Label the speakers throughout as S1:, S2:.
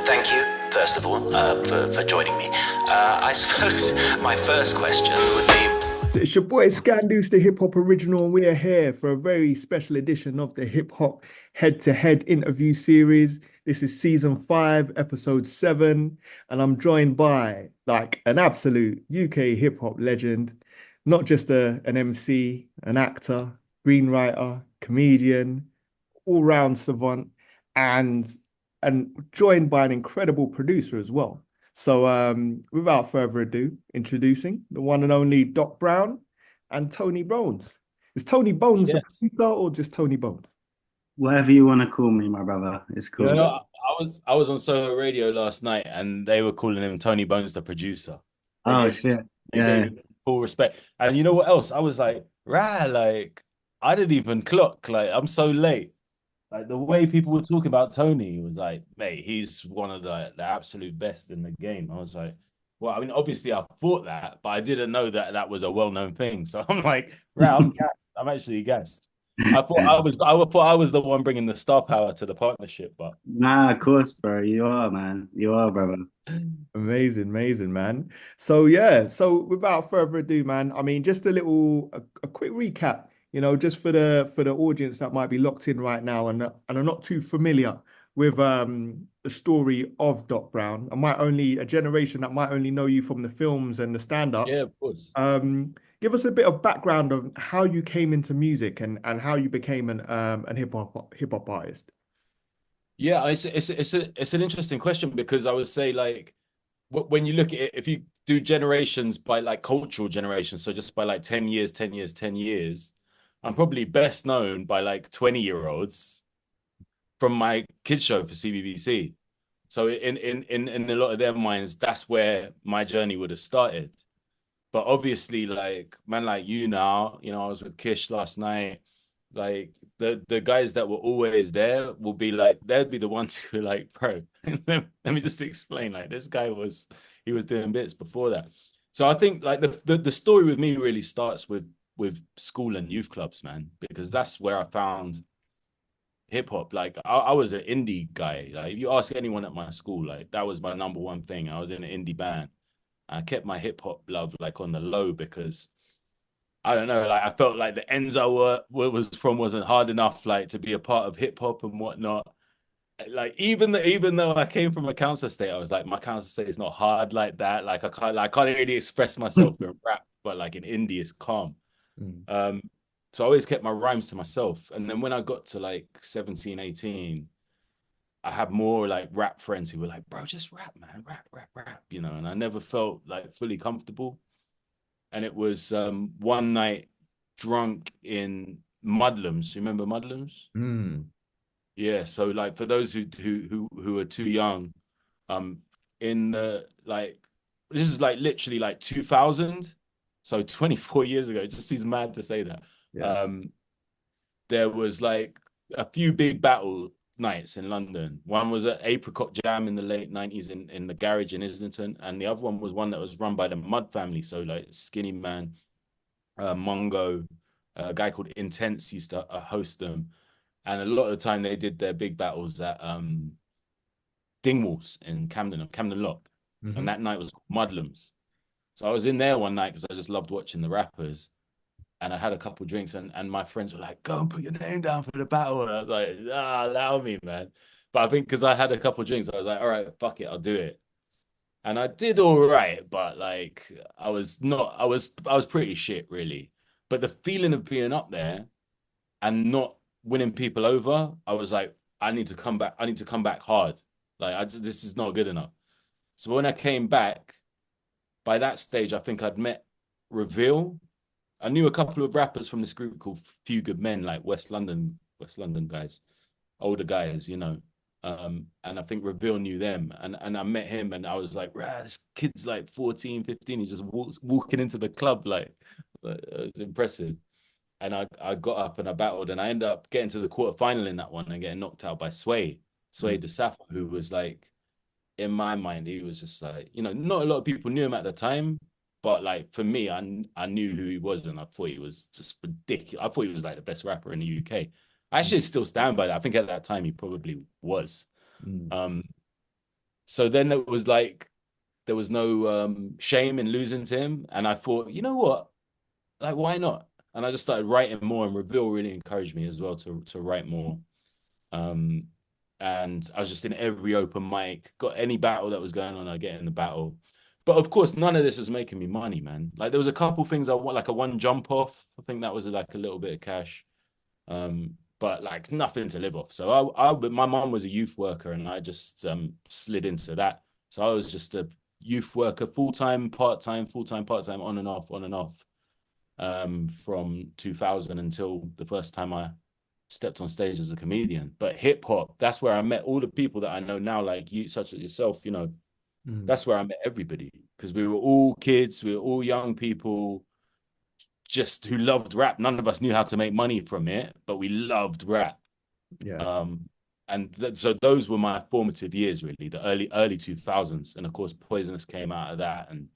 S1: Thank you, first of all, for joining me. I suppose my first question would be.
S2: So it's your boy SKANDOUZ, the hip hop original, and we are here for a very special edition of the hip hop head to head interview series. This is season 5, episode 7, and I'm joined by like an absolute UK hip hop legend, not just an MC, an actor, screenwriter, comedian, all round savant, and joined by an incredible producer as well. So, without further ado, introducing the one and only Doc Brown and Tony Bones. Is Tony Bones the
S3: Yes.
S2: producer or just Tony Bones?
S4: Whatever you want to call me, my brother. It's
S3: You
S4: cool.
S3: know, I was on Soho Radio last night, and they were calling him Tony Bones, the producer. They
S4: Oh
S3: gave,
S4: shit.
S3: they
S4: Yeah.
S3: gave him full respect. And you know what else? I was like, rah, like I didn't even clock. Like I'm so late. Like the way people were talking about Tony was like, mate, he's one of the absolute best in the game. I was like, well, I mean, obviously I thought that, but I didn't know that that was a well-known thing. So I'm like, right, I'm gassed. I'm actually gassed. I thought I was the one bringing the star power to the partnership, but
S4: Nah, of course, bro. You are, man. You are, brother.
S2: Amazing, amazing, man. So yeah, so without further ado, man, I mean, just a quick recap, just for the audience that might be locked in right now and are not too familiar with the story of Doc Brown. A generation that might only know you from the films and the
S3: yeah,
S2: stand-ups.
S3: of course.
S2: Give us a bit of background of how you came into music and how you became an hip hop artist.
S3: Yeah, it's an interesting question because I would say like when you look at it, if you do generations by like cultural generations, so just by like 10 years, 10 years, 10 years, I'm probably best known by like 20-year-olds from my kids show for CBBC. So in a lot of their minds, that's where my journey would have started. But obviously, like man, like you now, I was with Kish last night. Like the guys that were always there will be like they'd be the ones who are like, bro, let me just explain. Like this guy he was doing bits before that. So I think like the story with me really starts with school and youth clubs, man, because that's where I found hip hop. Like I was an indie guy. Like if you ask anyone at my school, like that was my number one thing. I was in an indie band. I kept my hip hop love like on the low because I don't know, like I felt like the ends I was from wasn't hard enough, like to be a part of hip hop and whatnot. Like even though I came from a council state, I was like, my council state is not hard like that. Like I can't really express myself in rap, but like in indie, it's calm.
S2: Mm.
S3: So I always kept my rhymes to myself. And then when I got to like 17, 18, I had more like rap friends who were like, bro, just rap, man, rap, and I never felt like fully comfortable. And it was one night drunk in Mudlums. You remember Mudlums?
S2: Mm.
S3: Yeah. So like for those who are too young, in the like this is like literally like 2000, so 24 years ago. It just seems mad to say that.
S2: Yeah.
S3: There was like a few big battle nights in London. One was at Apricot Jam in the late 90s in the garage in Islington, and the other one was one that was run by the Mud family. So like Skinny Man, Mongo, a guy called Intense used to host them. And a lot of the time they did their big battles at Dingwalls in Camden Lock. And
S2: Mhm.
S3: that night was Mudlums. So I was in there one night because I just loved watching the rappers. And I had a couple drinks, and my friends were like, "Go and put your name down for the battle." And I was like, allow me, man. But I think because I had a couple drinks, I was like, "All right, fuck it, I'll do it." And I did all right, but like, I was pretty shit, really. But the feeling of being up there and not winning people over, I was like, I need to come back. I need to come back hard. Like, this is not good enough. So when I came back, by that stage, I think I'd met Reveal. I knew a couple of rappers from this group called Few Good Men, like West London guys, older guys. And I think Reveal knew them. And I met him and I was like, rah, this kid's like 14, 15. He just walking into the club it was impressive. And I got up and I battled and I ended up getting to the quarterfinal in that one and getting knocked out by Sway
S2: Mm.
S3: DeSafa, who was like, in my mind, he was just like, not a lot of people knew him at the time, but like for me, I knew who he was, and I thought he was just ridiculous. I thought he was like the best rapper in the UK. I actually still stand by that. I think at that time he probably was.
S2: Mm.
S3: So then it was like there was no shame in losing to him, and I thought, you know what, like why not? And I just started writing more, and Reveal really encouraged me as well to write more. And I was just in every open mic, got any battle that was going on, I get in the battle. But of course, none of this was making me money, man. Like there was a couple things I want, like a one jump off. I think that was like a little bit of cash, but like nothing to live off. So my mom was a youth worker, and I just slid into that. So I was just a youth worker, full time, part time, full time, part time, on and off, on and off, from 2000 until the first time I stepped on stage as a comedian. But hip hop, that's where I met all the people that I know now, like you, such as yourself, you know. That's where I met everybody, because we were all kids, we were all young people just who loved rap. None of us knew how to make money from it, but we loved rap.
S2: Yeah.
S3: So those were my formative years, really, the early 2000s. And of course, Poisonous came out of that, and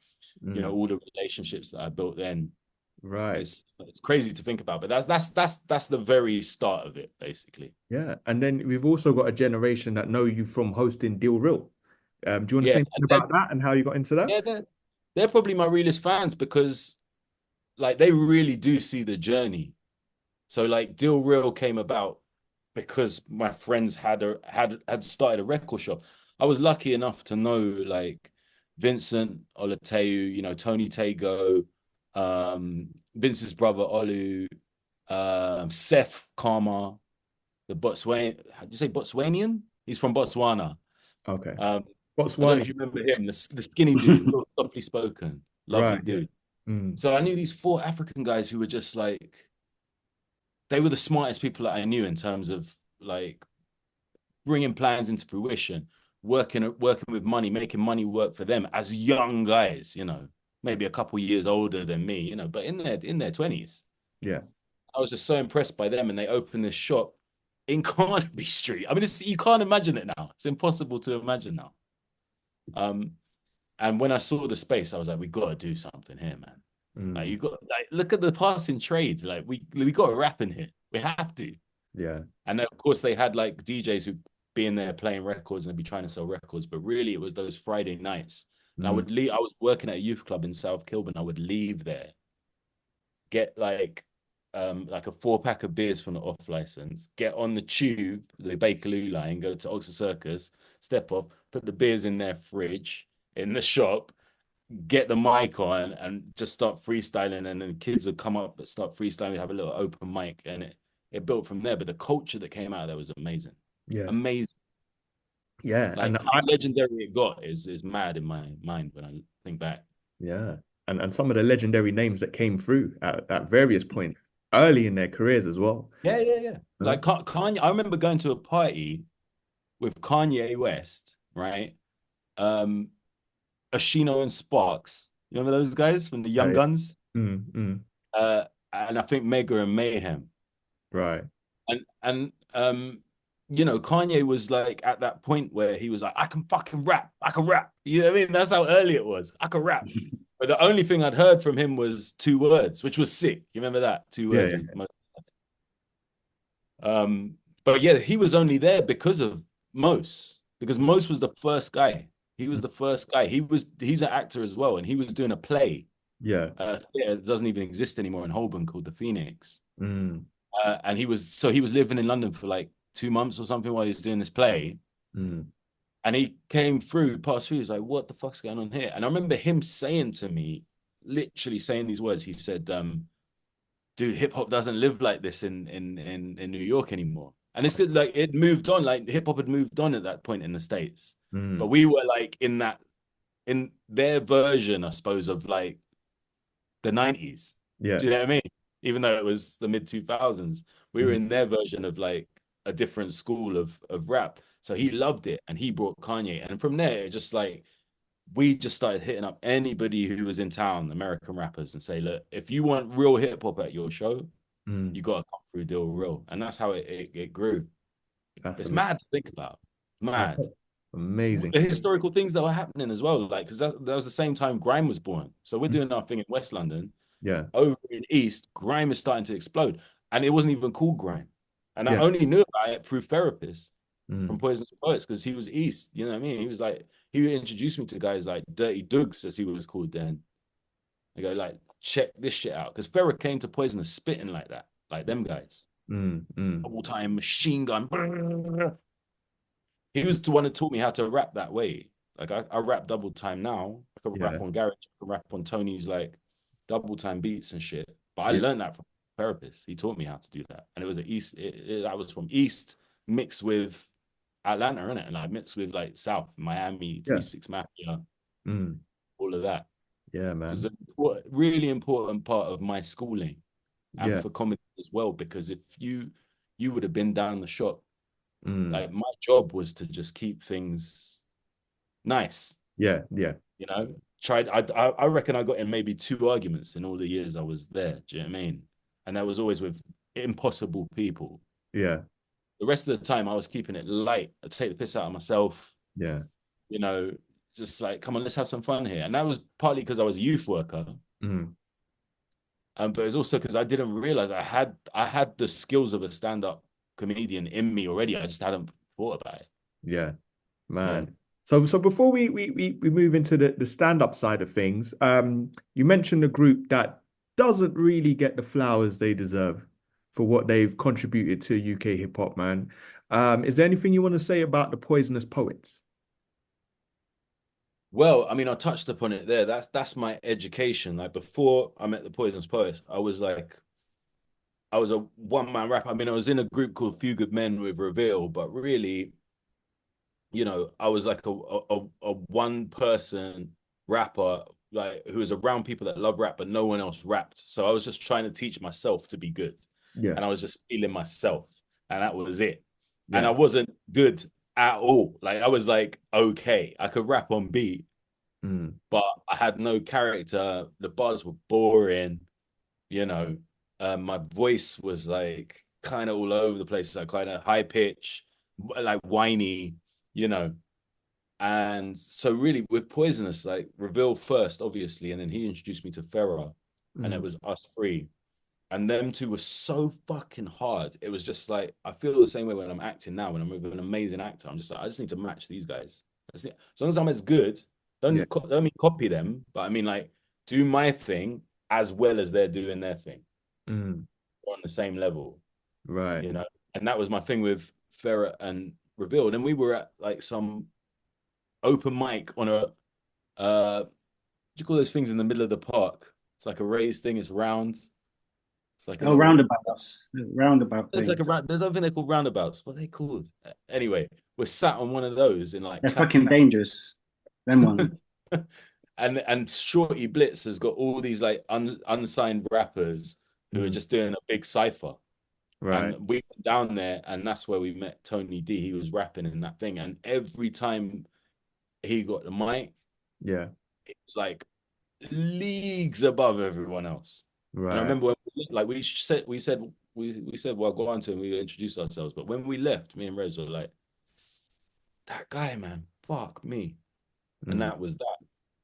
S3: you know, all the relationships that I built then.
S2: Right.
S3: It's crazy to think about, but that's the very start of it, basically.
S2: Yeah. And then we've also got a generation that know you from hosting Deal Real. Do you want to say
S3: Yeah,
S2: anything about that and how you got into that?
S3: yeah, they're probably my realest fans, because like they really do see the journey. So like Deal Real came about because my friends had started a record shop. I was lucky enough to know like Vincent Olateu, you know, Tony Tago, Vince's brother Olu, Seth Karma, the Botswana. How do you say Botswanian? He's from Botswana.
S2: Okay.
S3: I don't know
S2: Botswana.
S3: if you remember him, the skinny dude, real softly spoken, lovely
S2: Right.
S3: dude.
S2: Yeah.
S3: So I knew these four African guys who were just like, they were the smartest people that I knew in terms of like bringing plans into fruition, working with money, making money work for them as young guys, you know, maybe a couple years older than me, you know, but in their 20s.
S2: Yeah.
S3: I was just so impressed by them, and they opened this shop in Carnaby Street. I mean, you can't imagine it now. It's impossible to imagine now. And when I saw the space, I was like, we got to do something here, man. Like you got, like, look at the passing trades. Like we got a rap in here. We have to.
S2: Yeah.
S3: And then, of course, they had like DJs who be in there playing records and be trying to sell records. But really, it was those Friday nights. And I would leave. I was working at a youth club in South Kilburn. I would leave there, get like a 4-pack of beers from the off license, get on the tube, the Bakerloo line, go to Oxford Circus, step off, put the beers in their fridge in the shop, get the mic on, and just start freestyling. And then kids would come up and start freestyling. We'd have a little open mic, and it built from there. But the culture that came out of there was amazing.
S2: Yeah.
S3: Amazing.
S2: Yeah.
S3: Like
S2: And
S3: how legendary it got is mad in my mind when I think back.
S2: yeah. And some of the legendary names that came through at various points early in their careers as well.
S3: Yeah. Like Kanye, I remember going to a party with Kanye West, right? Ashino and Sparks. You remember those guys from the Young Guns? And I think Mega and Mayhem.
S2: Right.
S3: And you know, Kanye was like at that point where he was like, I can fucking rap. I can rap. You know what I mean? That's how early it was. I can rap. But the only thing I'd heard from him was 2 words, which was sick. You remember that? 2 words.
S2: Yeah.
S3: But yeah, he was only there because of Mos, because Mos was the first guy. He was the first guy. He's an actor as well, and he was doing a play.
S2: Yeah.
S3: It doesn't even exist anymore in Holborn, called the Phoenix. And he was living in London for like 2 months or something while he was doing this play. And he passed through, he's like, what the fuck's going on here? And I remember him saying to me, literally saying these words. He said, dude, hip hop doesn't live like this in New York anymore. And it's good, like it moved on, like hip hop had moved on at that point in the States. But we were like in their version, I suppose, of like the 90s.
S2: Yeah.
S3: Do you know what I mean? Even though it was the mid 2000s, we were in their version of like a different school of rap. So he loved it, and he brought Kanye. And from there, just like we just started hitting up anybody who was in town, American rappers, and say, look, if you want real hip hop at your show, you got to come through Deal Real. And that's how it grew. It's mad to think about. Mad.
S2: Amazing.
S3: The historical things that were happening as well. Like, because that was the same time grime was born. So we're doing our thing in West London.
S2: Yeah.
S3: Over in East, grime is starting to explode. And it wasn't even called grime. And I only knew about it through therapists. from Poisonous Poets because he was East. You know what I mean? He was like, he introduced me to guys like Dirty Dugs, as he was called then. I go like, check this shit out, because Farrah came to Poisonous spitting like that, like them guys, all time machine gun. He was the one that taught me how to rap that way. Like I rap double time now. I can rap on Garage, I can rap on Tony's like double time beats and shit. But I learned that from a therapist. He taught me how to do that, and it was the East. I was from East mixed with Atlanta, innit? And I mixed with like South, Miami, 3-6 Mafia, all of that.
S2: Yeah, man.
S3: So it's a really important part of my schooling and for comedy as well, because if you would have been down the shop, like my job was to just keep things nice.
S2: Yeah.
S3: You know, I reckon I got in maybe 2 arguments in all the years I was there. Do you know what I mean? And that was always with impossible people.
S2: Yeah.
S3: The rest of the time I was keeping it light. I take the piss out of myself.
S2: Yeah.
S3: You know, just like, come on, let's have some fun here. And that was partly because I was a youth worker. But it's also because I didn't realize I had the skills of a stand-up comedian in me already. I just hadn't thought about it.
S2: Yeah, man. So before we move into the stand-up side of things, you mentioned a group that doesn't really get the flowers they deserve for what they've contributed to UK hip hop, man. Is there anything you want to say about the Poisonous Poets?
S3: Well, I mean, I touched upon it there. That's my education. Like before I met the Poisonous Poets, I was a one-man rapper. I mean, I was in a group called Few Good Men with Reveal, but really, you know, I was like a one-person rapper, like who was around people that love rap, but no one else rapped. So I was just trying to teach myself to be good.
S2: Yeah.
S3: And I was just feeling myself, and that was it.
S2: Yeah.
S3: And I wasn't good at all. Like I was like, okay, I could rap on beat, but I had no character. The bars were boring, you know. My voice was like kind of all over the place, like kind of high pitch, like whiny, you know. And so really with Poisonous, like Reveal first, obviously, and then he introduced me to Farrah, and it was us 3. And them 2 were so fucking hard. It was just like, I feel the same way when I'm acting now, when I'm with an amazing actor. I'm just like, I just need to match these guys. As long as I'm as good, don't mean copy them, but I mean like do my thing as well as they're doing their thing. On the same level.
S2: Right.
S3: You know, and that was my thing with Farrah and Reveal. And we were at like some open mic on a what do you call those things in the middle of the park? It's like a raised thing, it's round. It's like
S4: roundabouts. Roundabout
S3: it's
S4: things.
S3: like I don't think they're called roundabouts. What are they called? Anyway, we're sat on one of those in like
S4: They're fucking dangerous. Them ones.
S3: and Shorty Blitz has got all these like unsigned rappers who are just doing a big cypher.
S2: Right.
S3: And we went down there, and that's where we met Tony D. He was rapping in that thing, and every time he got the mic, it was like leagues above everyone else.
S2: Right.
S3: And I remember when we said, well, go on to him, we introduced ourselves. But when we left, me and Rez were like, that guy, man, fuck me. And that was that.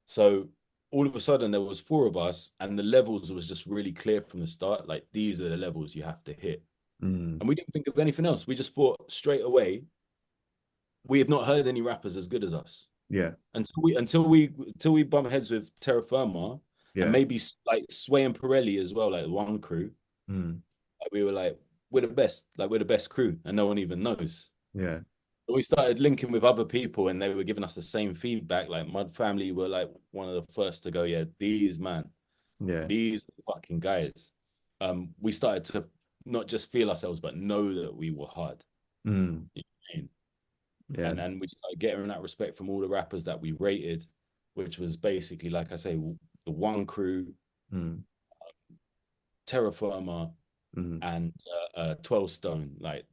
S3: So all of a sudden there was 4 of us, and the levels was just really clear from the start. Like, these are the levels you have to hit. And we didn't think of anything else. We just thought straight away, we have not heard any rappers as good as us.
S2: Yeah.
S3: Until we bump heads with Terra Firma, and maybe like Sway and Pirelli as well, like one crew. Like, we were like, we're the best crew, and no one even knows.
S2: Yeah.
S3: But we started linking with other people, and they were giving us the same feedback. Like Mud Family were like one of the first to go, these fucking guys. We started to not just feel ourselves, but know that we were hard. You know what I mean? Yeah. And we started getting that respect from all the rappers that we rated, which was basically, like I say, the One Crew, Terra Firma, and 12 Stone. Like,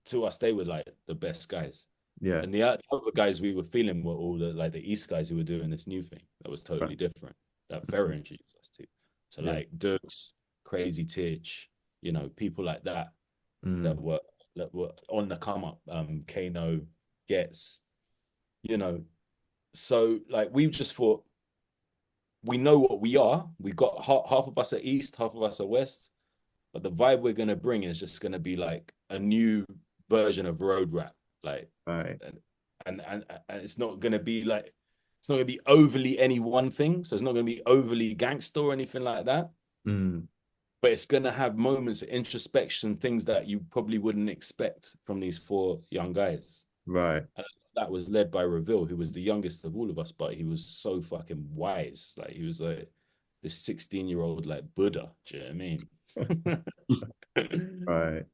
S3: to us, they were like the best guys. Yeah. And the other guys we were feeling were all the East guys who were doing this new thing that was totally different, that Farrah introduced us to. So like Dukes, Crazy Titch, you know, people like that that were on the come up. Kano, Gets, you know. So like we just thought, we know what we are. We got half of us are East, half of us are West, but the vibe we're gonna bring is just gonna be like a new version of road rap. Like,
S2: Right.
S3: and it's not gonna be like, it's not gonna be overly any one thing. So it's not gonna be overly gangster or anything like that.
S2: Mm.
S3: But it's gonna have moments of introspection, things that you probably wouldn't expect from these four young guys.
S2: Right.
S3: And that was led by Reveal, who was the youngest of all of us, but he was so fucking wise. Like, he was like this 16-year-old like Buddha. Do you know what I mean?
S2: Right.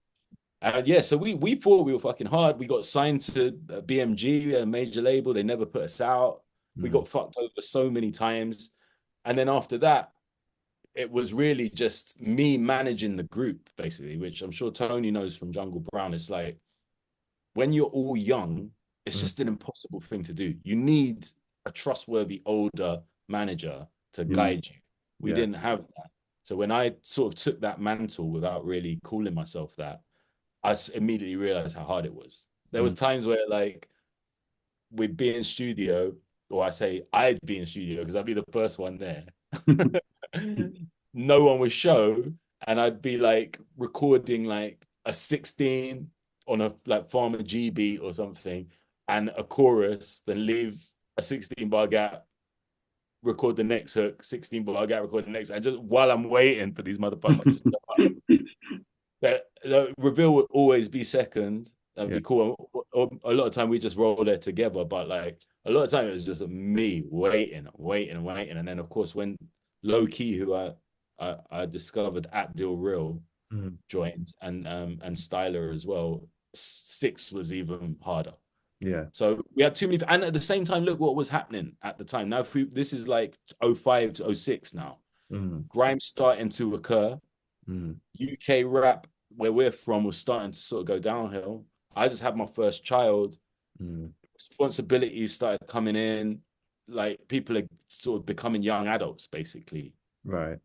S3: And yeah, so we thought we were fucking hard. We got signed to BMG, a major label. They never put us out. We got fucked over so many times. And then after that, it was really just me managing the group, basically, which I'm sure Tony knows from Jungle Brown. It's like, when you're all young, it's just an impossible thing to do. You need a trustworthy older manager to guide you. We didn't have that. So when I sort of took that mantle without really calling myself that, I immediately realized how hard it was. There was times where like we'd be in studio, or I say I'd be in studio because I'd be the first one there. No one would show, and I'd be like recording like a 16 on a like Farmer G beat or something, and a chorus, then leave a 16 bar gap, record the next hook, 16 bar gap, record the next, and just while I'm waiting for these motherfuckers to show up. That Reveal would always be second. That'd be cool. A lot of time we just roll there together, but like a lot of time it was just me waiting, and then of course when Low Key, who I discovered at Deal Real, joined, and Styler as well. 6 was even harder.
S2: Yeah.
S3: So we had too many, and at the same time, look what was happening at the time. Now, this is like 05 to 06 now. Grime's starting to occur. UK rap, where we're from, was starting to sort of go downhill. I just had my first child. Responsibilities started coming in. Like, people are sort of becoming young adults, basically.
S2: Right.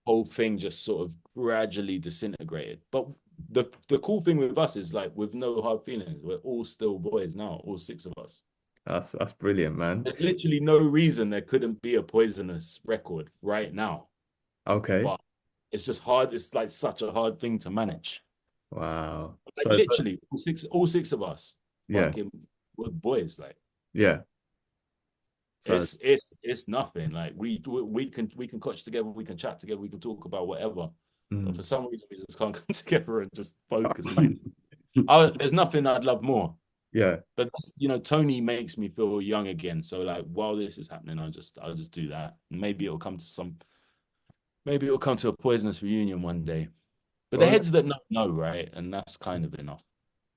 S3: Whole thing just sort of gradually disintegrated. But the cool thing with us is, like, with no hard feelings, we're all still boys now, all 6 of us.
S2: That's brilliant, man.
S3: There's literally no reason there couldn't be a Poisonous record right now.
S2: Okay.
S3: But it's just hard. It's like such a hard thing to manage.
S2: Wow.
S3: Like,
S2: So
S3: literally, all six of us,
S2: yeah,
S3: fucking, we're boys. Like,
S2: yeah. So
S3: it's nothing. Like, we can coach together, we can chat together, we can talk about whatever. But for some reason, we just can't come together and just focus. Like, there's nothing I'd love more.
S2: yeah.
S3: But you know, Tony makes me feel young again. So like, while this is happening, I'll just do that. And maybe it'll come to a Poisonous reunion one day. But the heads that know, right? And that's kind of enough.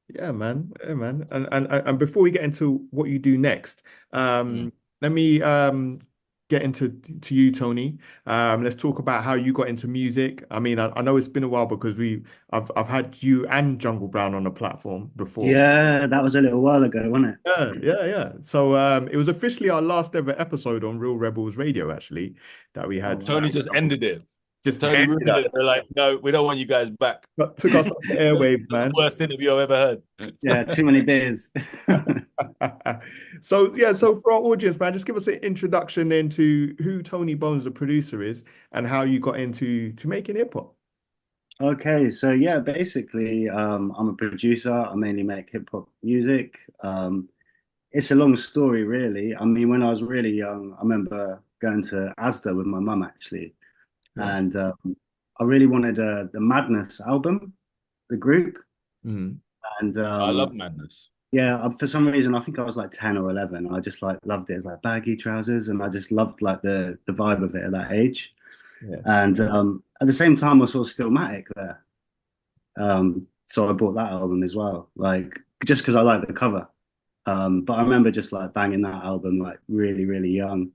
S2: Yeah, man. Yeah, man. And before we get into what you do next, let me get into you, Tony. Let's talk about how you got into music. I mean, I know it's been a while because I've had you and Jungle Brown on the platform before.
S4: Yeah, that was a little while ago, wasn't it?
S2: Yeah. So it was officially our last ever episode on Real Rebels Radio, actually, that we had.
S3: Tony just ended it.
S2: Just
S3: Tony
S2: ended
S3: ruined it. They're like, no, we don't want you guys back.
S2: Took us off the airwaves, man.
S3: Worst interview I've ever heard.
S4: Yeah, too many beers.
S2: So for our audience, man, just give us an introduction into who Tony Bones, the producer, is, and how you got into making hip hop.
S4: Okay, so yeah, basically, I'm a producer. I mainly make hip hop music. It's a long story, really. I mean, when I was really young, I remember going to Asda with my mum, actually.
S2: Yeah.
S4: And I really wanted the Madness album, the group. And
S3: I love Madness.
S4: yeah, for some reason, I think I was like 10 or 11. I just like loved it. It's like baggy trousers, and I just loved like the vibe of it at that age.
S2: Yeah.
S4: And at the same time, I saw Stillmatic there. So I bought that album as well, like just because I like the cover. But I remember just like banging that album like really, really young.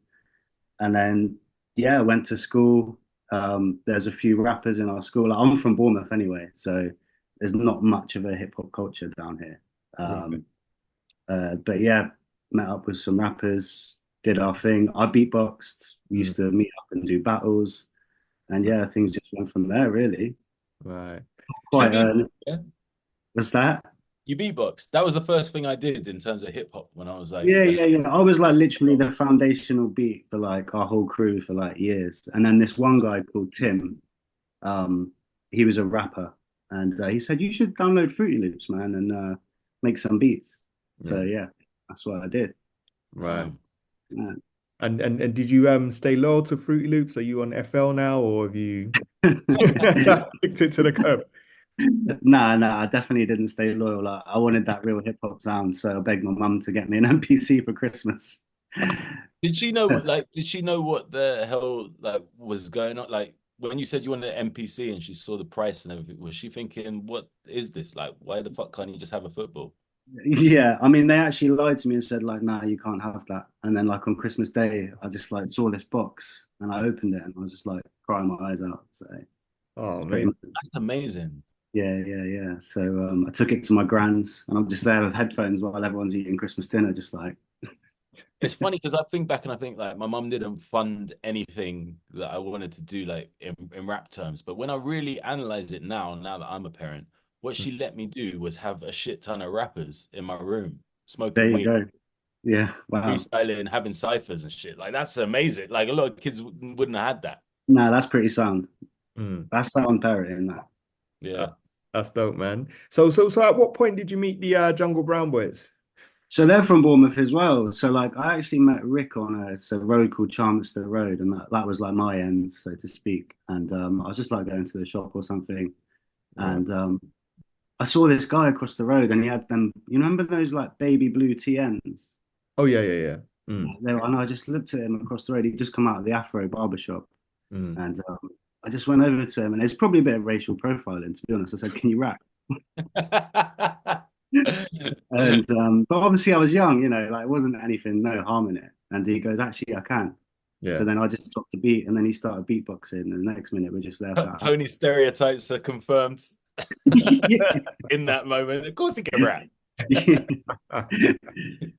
S4: And then yeah, I went to school. There's a few rappers in our school. Like, I'm from Bournemouth anyway, so there's not much of a hip hop culture down here. But yeah, met up with some rappers, did our thing. I beatboxed. We used to meet up and do battles, and yeah, things just went from there, really.
S2: Right.
S4: Quite.
S3: Yeah.
S4: What's that?
S3: You beatbox. That was the first thing I did in terms of hip hop when I was like,
S4: Yeah. I was like literally the foundational beat for like our whole crew for like years. And then this one guy called Tim, he was a rapper, and he said, you should download Fruity Loops, man, and make some beats. So yeah, that's what I did.
S2: Right.
S4: Yeah.
S2: And did you stay loyal to Fruity Loops? Are you on FL now, or have you kicked it to the curb?
S4: No, I definitely didn't stay loyal. Like, I wanted that real hip hop sound, so I begged my mum to get me an MPC for Christmas.
S3: Did she know like did she know what the hell like was going on? Like when you said you wanted an MPC and she saw the price and everything, was she thinking, what is this? Like, why the fuck can't you just have a football?
S4: Yeah, I mean, they actually lied to me and said like, "No, you can't have that." And then like on Christmas Day, I just like saw this box and I opened it and I was just like crying my eyes out. So
S2: Oh,
S4: it's pretty
S2: man.
S3: That's amazing.
S4: yeah. So I took it to my grand's and I'm just there with headphones while everyone's eating Christmas dinner, just like
S3: It's funny because I think back and I think like my mum didn't fund anything that I wanted to do like in rap terms. But when I really analyze it now that I'm a parent, what she let me do was have a shit ton of rappers in my room,
S4: there
S3: smoking
S4: you
S3: weed,
S4: go. Yeah, wow.
S3: freestyling, having ciphers and shit. Like that's amazing. Like a lot of kids wouldn't have had that.
S4: No, that's pretty sound.
S2: Mm.
S4: That's sound parenting that.
S2: Uh,
S3: Yeah.
S2: that's dope, man. So at what point did you meet the Jungle Brown Boys?
S4: So they're from Bournemouth as well. So like I actually met Rick on a road called Charminster Road, and that was like my end, so to speak. And I was just like going to the shop or something,
S2: Right.
S4: and I saw this guy across the road, and he had them. You remember those like baby blue TNs?
S2: Oh, yeah. Mm.
S4: And I just looked at him across the road. He'd just come out of the Afro barber shop,
S2: Mm.
S4: and I just went over to him, and it's probably a bit of racial profiling, to be honest. I said, "Can you rap?" And but obviously I was young, like it wasn't anything, no harm in it. And he goes, "Actually, I can."
S2: Yeah.
S4: So then I just dropped the beat, and then he started beatboxing, and the next minute we're just there for
S3: Tony stereotypes are confirmed
S4: that.
S3: in that moment. Of course he can rap.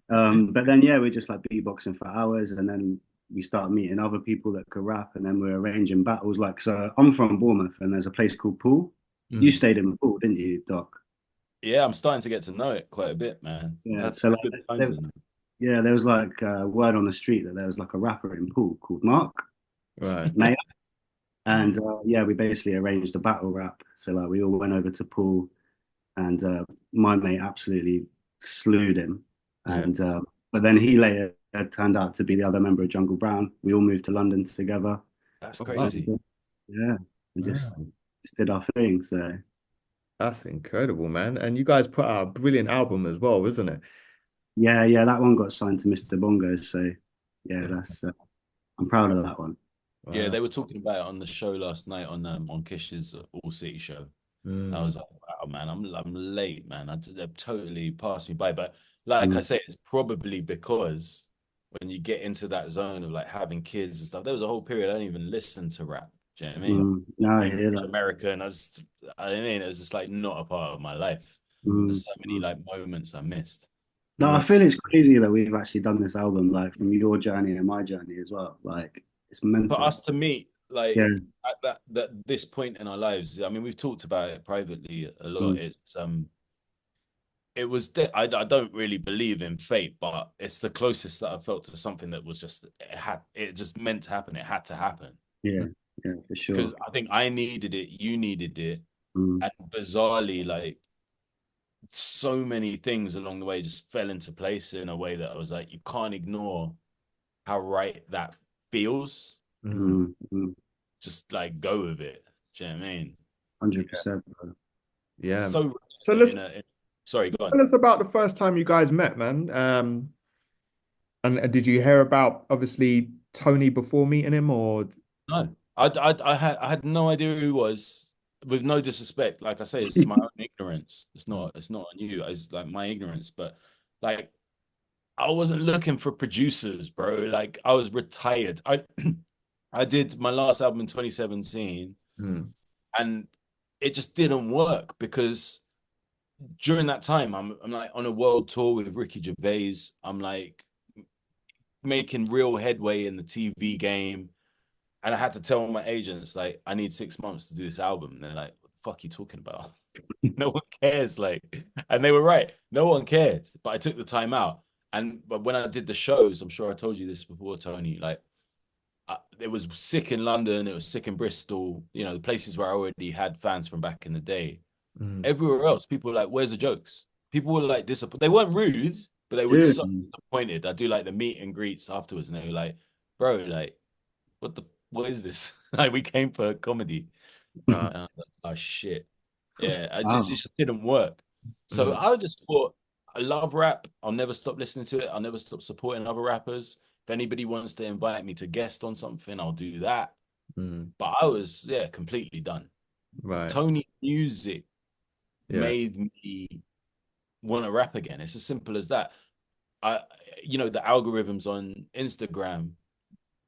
S4: But then yeah, we're just like beatboxing for hours, and then we start meeting other people that could rap, and then we're arranging battles. Like, so I'm from Bournemouth, and there's a place called Poole. You
S2: Mm.
S4: stayed in Poole, didn't you, Doc?
S3: Yeah, I'm starting to get to know it quite a bit, man.
S4: Yeah.
S3: That's
S4: So
S3: some
S4: like,
S3: good times in it.
S4: yeah, there was like word on the street that there was like a rapper in Poole called Mark
S2: Right.
S4: Mayer, and yeah, we basically arranged a battle rap. So like we all went over to Poole, and my mate absolutely slewed him,
S2: Yeah.
S4: and but then he later turned out to be the other member of Jungle Brown. We all moved to London together.
S3: That's
S2: Oh, wow.
S3: crazy.
S4: Yeah, and
S2: Wow.
S4: just did our thing. So
S2: That's incredible, man. And you guys put out a brilliant album as well, isn't it?
S4: yeah, that one got signed to Mr. Bongo. So yeah,
S2: Yeah.
S4: that's I'm proud of that one.
S3: Yeah,
S2: Wow.
S3: they were talking about it on the show last night on Kish's All City show. I
S2: Mm.
S3: was like, wow, man, I'm late, man. They've totally passed me by. But like I
S4: Mm,
S3: say, it's probably because when you get into that zone of like having kids and stuff, there was a whole period I didn't even listen to rap. Do you know what I mean?
S4: no, I
S3: Being
S4: hear that.
S3: American, I mean, it was just like not a part of my life. There's so many
S4: Mm.
S3: like moments I missed.
S4: No, I
S2: Right.
S4: feel it's crazy that we've actually done this album, like from your journey and my journey as well. Like it's
S3: For
S4: mental.
S3: us to meet like
S4: Yeah.
S3: at that this point in our lives, I mean, we've talked about it privately a lot.
S4: Mm,
S3: It was I don't really believe in fate, but it's the closest that I felt to something that was just it just meant to happen. It had to happen
S4: yeah, yeah, for
S3: because
S4: sure.
S3: I think I needed it, you needed it,
S4: Mm,
S3: and bizarrely, like so many things along the way just fell into place in a way that I was like, you can't ignore how right that feels.
S2: Mm.
S4: mm.
S3: Just like go with it. Do you know what I mean?
S4: 100%.
S2: Yeah.
S3: So
S2: So let's
S3: sorry, go on.
S2: tell us about the first time you guys met, man. And did you hear about obviously Tony before meeting him, or
S3: No, I had no idea who he was. With no disrespect, like I say, it's my own ignorance. It's not on you. It's like my ignorance. But like, I wasn't looking for producers, bro. Like, I was retired. I did my last album in 2017,
S2: Mm.
S3: and it just didn't work because during that time, I'm like on a world tour with Ricky Gervais. I'm like making real headway in the TV game. And I had to tell my agents, like, I need 6 months to do this album. And they're like, what the fuck are you talking about? No one cares. Like, and they were right. No one cared. But I took the time out. But when I did the shows, I'm sure I told you this before, Tony, like, it was sick in London, it was sick in Bristol, the places where I already had fans from back in the day.
S2: Mm.
S3: Everywhere else, people were like, where's the jokes? People were like disappointed. They weren't rude, but they were so disappointed. I do like the meet and greets afterwards, and they were like, "Bro, like, what is this? Like, we came for comedy." And I was like, oh shit, yeah, it just didn't work. So I just thought, I love rap. I'll never stop listening to it. I'll never stop supporting other rappers. If anybody wants to invite me to guest on something, I'll do that. But I was, completely done.
S2: Right.
S3: Tony music made me want to rap again. It's as simple as that. The algorithms on Instagram,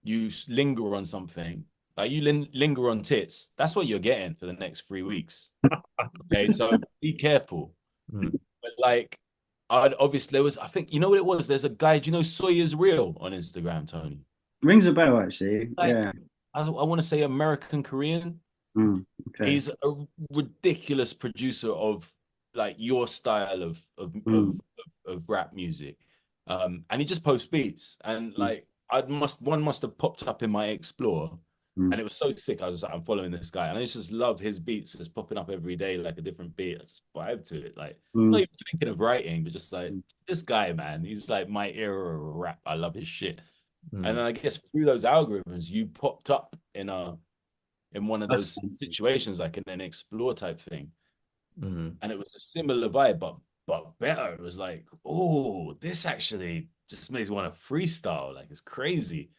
S3: you linger on something, like you linger on tits, that's what you're getting for the next 3 weeks. Okay, so be careful. But like, obviously there was, I think, you know what it was? There's a guy, do you know Sawyer's Real on Instagram, Tony?
S4: Rings a bell, actually.
S3: Like,
S4: yeah.
S3: I want to say American Korean.
S4: Okay.
S3: He's a ridiculous producer of like your style of rap music. And he just posts beats, and like one must have popped up in my explore, and it was so sick. I was like, I'm following this guy, and I just love his beats just popping up every day like a different beat. I just vibe to it, like not even thinking of writing, but just like this guy, man, he's like my era of rap. I love his shit. And then I guess through those algorithms, you popped up in one of those situations, like in an explore type thing. And it was a similar vibe, but better. It was like, oh, this actually just makes me want to freestyle. Like, it's crazy.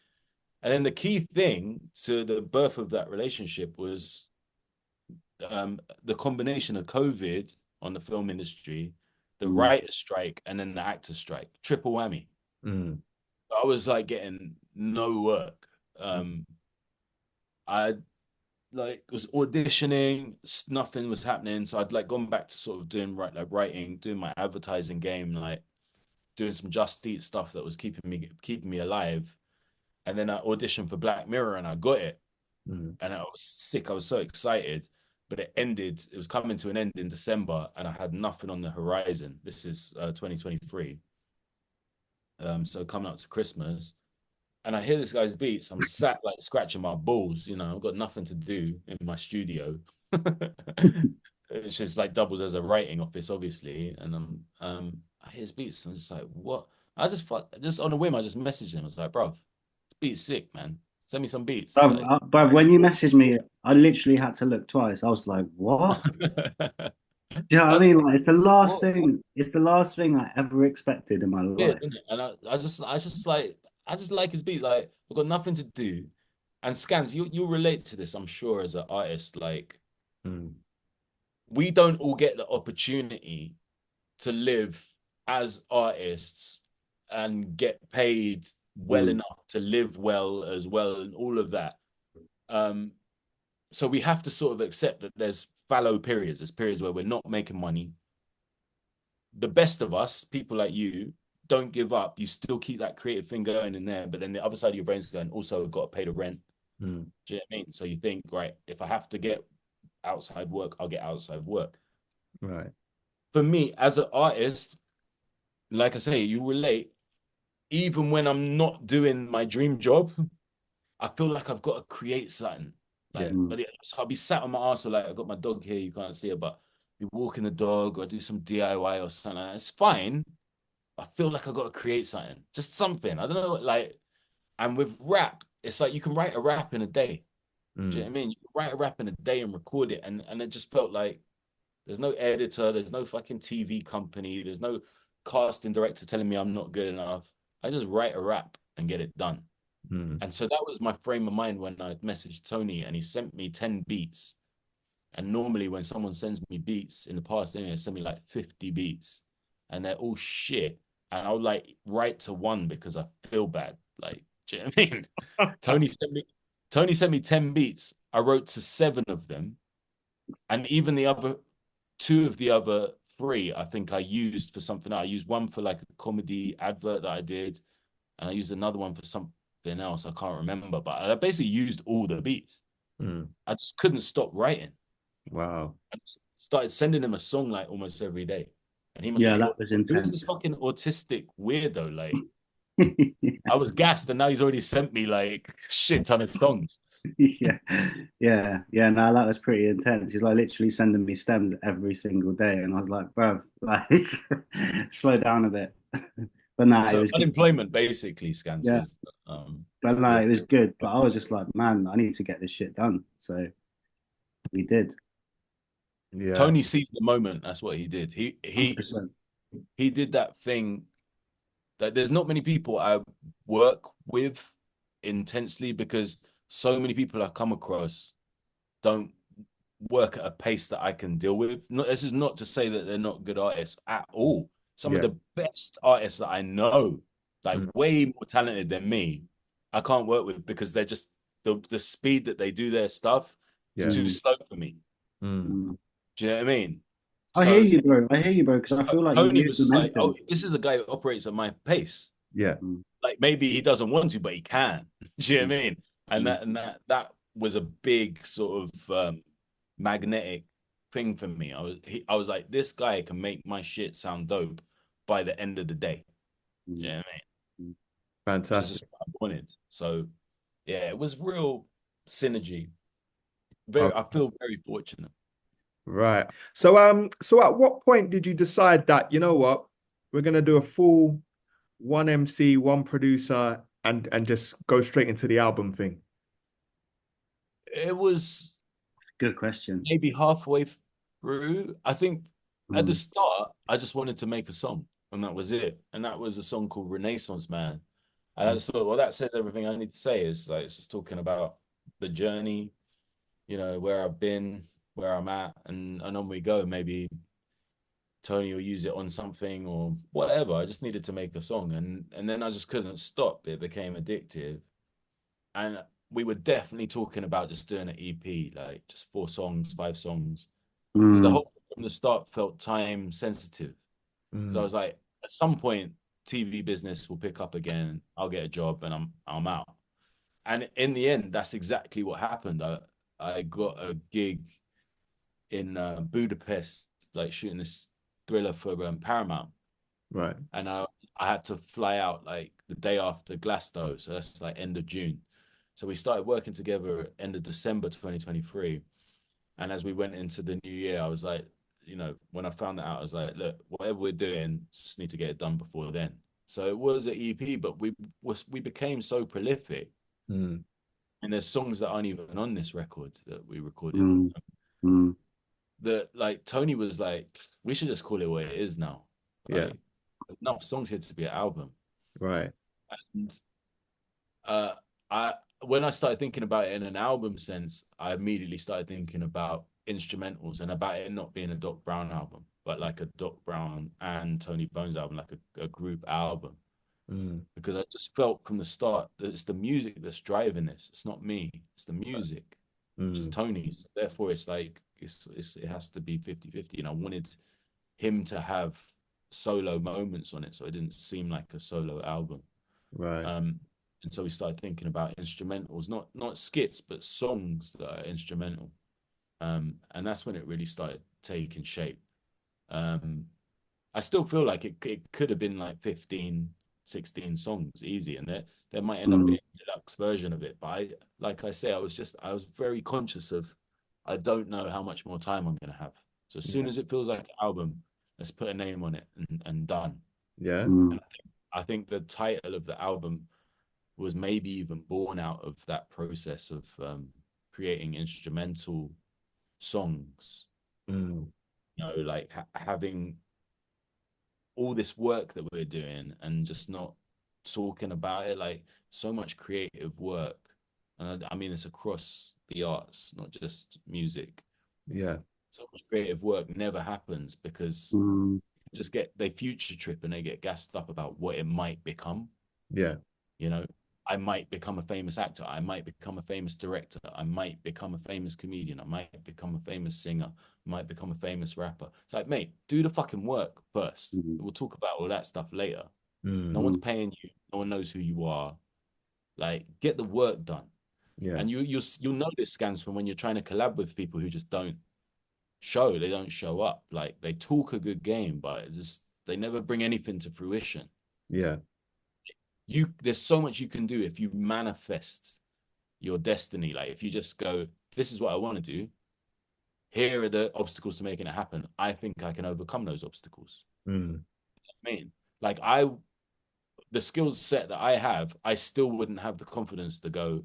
S3: And then the key thing to the birth of that relationship was the combination of COVID on the film industry, the writer's strike, and then the actor's strike. Triple whammy. I was like getting no work. I like was auditioning, nothing was happening. So I'd like gone back to sort of doing writing, doing my advertising game, like doing some Just Eat stuff that was keeping me alive. And then I auditioned for Black Mirror and I got it. And I was sick. I was so excited, but it ended. It was coming to an end in December, and I had nothing on the horizon. This is 2023. So coming up to Christmas. And I hear this guy's beats. I'm sat like scratching my balls, I've got nothing to do in my studio. It's just like doubles as a writing office, obviously. And I hear his beats. And I'm just like, what? Just on a whim, I just messaged him. I was like, bro, this beat's sick, man. Send me some beats.
S4: But when you messaged me, I literally had to look twice. I was like, what? Do you know what I mean? Like, it's the last thing. It's the last thing I ever expected in my life.
S3: Yeah, and I just like his beat. Like, I've got nothing to do. And Scans, you'll relate to this, I'm sure, as an artist. Like, we don't all get the opportunity to live as artists and get paid well enough to live well as well, and all of that. So we have to sort of accept that there's fallow periods. There's periods where we're not making money. The best of us, people like you, don't give up. You still keep that creative thing going in there, but then the other side of your brain's going, also, I've got to pay the rent. Do you know what I mean? So you think, right, if I have to get outside work, I'll get outside work.
S2: Right.
S3: For me, as an artist, like I say, you relate, even when I'm not doing my dream job, I feel like I've got to create something. Like, so I'll be sat on my arse, or like, I've got my dog here, you can't see it, but be walking the dog or do some DIY or something like that. It's fine. I feel like I got to create something, just something. I don't know, like, and with rap, it's like you can write a rap in a day. Do you know what I mean? You can write a rap in a day and record it, and it just felt like there's no editor, there's no fucking TV company, there's no casting director telling me I'm not good enough. I just write a rap and get it done. And so that was my frame of mind when I messaged Tony, and he sent me 10 beats. And normally when someone sends me beats in the past, they send me like 50 beats, and they're all shit. And I'll like write to one because I feel bad. Like, do you know what I mean? Tony sent me 10 beats. I wrote to 7 of them. And even the other 2 of the other 3, I think I used for something. I used one for like a comedy advert that I did, and I used another one for something else. I can't remember, but I basically used all the beats. I just couldn't stop writing.
S2: Wow.
S3: I just started sending him a song like almost every day. And he must
S4: Yeah,
S3: have
S4: that
S3: thought,
S4: was
S3: who is
S4: intense.
S3: this fucking autistic weirdo? Like, I was gassed, and now he's already sent me like shit ton of songs.
S4: Yeah. No, that was pretty intense. He's like literally sending me stems every single day, and I was like, bro, like, slow down a bit. But no, it
S3: So
S4: was good.
S3: unemployment basically, Scans
S4: Yeah,
S3: is
S4: but no,
S3: yeah.
S4: it was good. But I was just like, man, I need to get this shit done. So we did.
S2: Yeah.
S3: Tony seized the moment. That's what he did.
S4: 100%.
S3: He did that thing that there's not many people I work with intensely, because so many people I come across don't work at a pace that I can deal with. This is not to say that they're not good artists at all. Some of
S2: Yeah.
S3: the best artists that I know, like
S2: Mm.
S3: way more talented than me, I can't work with because they're just the speed that they do their stuff is
S2: Yeah.
S3: too
S4: Mm,
S3: slow for me.
S2: Mm.
S4: mm.
S3: Do you know what I mean?
S4: I hear
S3: So
S4: you, bro. I hear you, bro, because I feel like you
S3: Tony
S4: lose
S3: was just like, oh,
S4: momentum.
S3: this is a guy who operates at my pace.
S2: Yeah.
S4: Mm,
S3: Like maybe he doesn't want to, but he can. Do you know
S4: mm,
S3: what I mean? And
S4: mm,
S3: that was a big sort of magnetic thing for me. I was like, this guy can make my shit sound dope by the end of the day. Do you
S4: mm,
S3: know what I mean?
S4: mm.
S3: Which is just
S2: Fantastic.
S3: what I wanted. So yeah, it was real synergy.
S2: Oh,
S3: I feel very fortunate.
S2: right. So at what point did you decide that, you know what, we're gonna do a full one MC, one producer, and just go straight into the album thing?
S3: It was
S4: Good question.
S3: maybe halfway through. I think at the
S4: Mm,
S3: start, I just wanted to make a song, and that was it. And that was a song called Renaissance Man. And I
S2: Mm.
S3: just thought, well, that says everything I need to say. Is like it's just talking about the journey, where I've been, where I'm at, and on we go. Maybe Tony will use it on something or whatever. I just needed to make a song, and then I just couldn't stop. It became addictive, and we were definitely talking about just doing an EP, like just 4 songs, 5 songs, because the
S4: mm,
S3: whole thing from the start felt time sensitive. So I
S2: Mm.
S3: was like, at some point, TV business will pick up again. I'll get a job, and I'm out. And in the end, that's exactly what happened. I got a gig in Budapest, like shooting this thriller for Paramount,
S2: Right.
S3: and I had to fly out like the day after Glasgow, so that's like end of June. So we started working together end of December 2023, and as we went into the new year, I was like, when I found that out, I was like, look, whatever we're doing, just need to get it done before then. So it was an EP, but we became so prolific,
S2: Mm.
S3: and there's songs that aren't even on this record that we recorded.
S4: mm, mm.
S3: That like Tony was like, we should just call it what it is now.
S2: Yeah.
S3: Like, there's enough songs here to be an album.
S2: Right.
S3: And uh, I when I started thinking about it in an album sense, I immediately started thinking about instrumentals and about it not being a Doc Brown album, but like a Doc Brown and Tony Bones album, like a group album.
S2: Mm.
S3: Because I just felt from the start that it's the music that's driving this. It's not me, it's the music, which is
S2: Mm.
S3: Tony's. Therefore, it's like it has to be 50-50. And I wanted him to have solo moments on it, so it didn't seem like a solo album.
S2: Right.
S3: And so we started thinking about instrumentals, not skits, but songs that are instrumental. And that's when it really started taking shape. Um, I still feel like it could have been like 15, 16 songs easy, and there might end up
S4: Mm.
S3: being a deluxe version of it. But like I say, I was very conscious of I don't know how much more time I'm gonna have. So as soon
S2: Yeah.
S3: as it feels like an album, let's put a name on it and done.
S2: Yeah.
S4: Mm.
S3: I think the title of the album was maybe even born out of that process of creating instrumental songs.
S2: Mm.
S3: Like having all this work that we're doing and just not talking about it, like so much creative work. And I mean, it's across the arts, not just music.
S2: Yeah.
S3: So much creative work never happens because
S4: Mm.
S3: they future trip and they get gassed up about what it might become.
S2: Yeah.
S3: You know, I might become a famous actor. I might become a famous director. I might become a famous comedian. I might become a famous singer. I might become a famous rapper. It's like, mate, do the fucking work first.
S4: Mm.
S3: We'll talk about all that stuff later. No
S2: Mm.
S3: one's paying you. No one knows who you are. Like, get the work done.
S2: Yeah.
S3: And you'll know this, Scans, from when you're trying to collab with people who just don't show. They don't show up. Like they talk a good game, but they never bring anything to fruition.
S2: Yeah.
S3: There's so much you can do if you manifest your destiny. Like if you just go, this is what I want to do. Here are the obstacles to making it happen. I think I can overcome those obstacles.
S2: Mm.
S3: I mean, like I the skills set that I have, I still wouldn't have the confidence to go,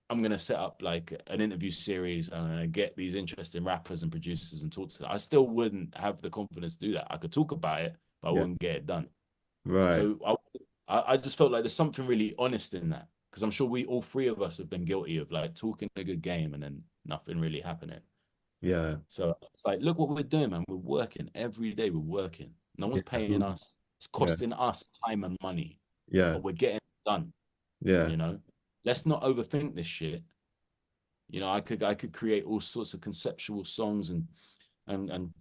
S3: I'm gonna set up like an interview series and get these interesting rappers and producers and talk to them. I still wouldn't have the confidence to do that. I could talk about it, but I wouldn't get it done.
S2: Right.
S3: So I just felt like there's something really honest in that, because I'm sure we all three of us have been guilty of like talking a good game and then nothing really happening.
S2: Yeah.
S3: So it's like, look what we're doing, man. We're working every day. We're working. No one's paying us. It's costing us time and money.
S2: Yeah.
S3: But we're getting it done.
S2: Yeah.
S3: You know, let's not overthink this shit. You know, I could create all sorts of conceptual songs and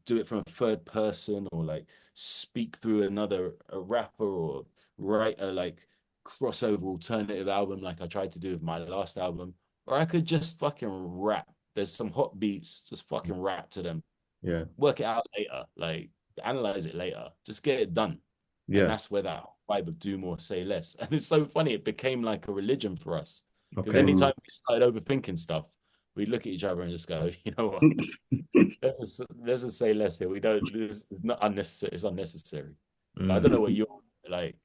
S3: do it from a third person, or like speak through a rapper, or write a like crossover alternative album like I tried to do with my last album. Or I could just fucking rap. There's some hot beats, just fucking rap to them.
S2: Yeah.
S3: Work it out later, like analyze it later. Just get it done.
S2: Yeah.
S3: And that's where that vibe of do more, say less. And it's so funny, it became like a religion for us. Because
S2: Okay.
S3: anytime we started overthinking stuff, we look at each other and just go, you know what? let's just say less here. We don't. This is not unnecessary. It's unnecessary. I don't know what your like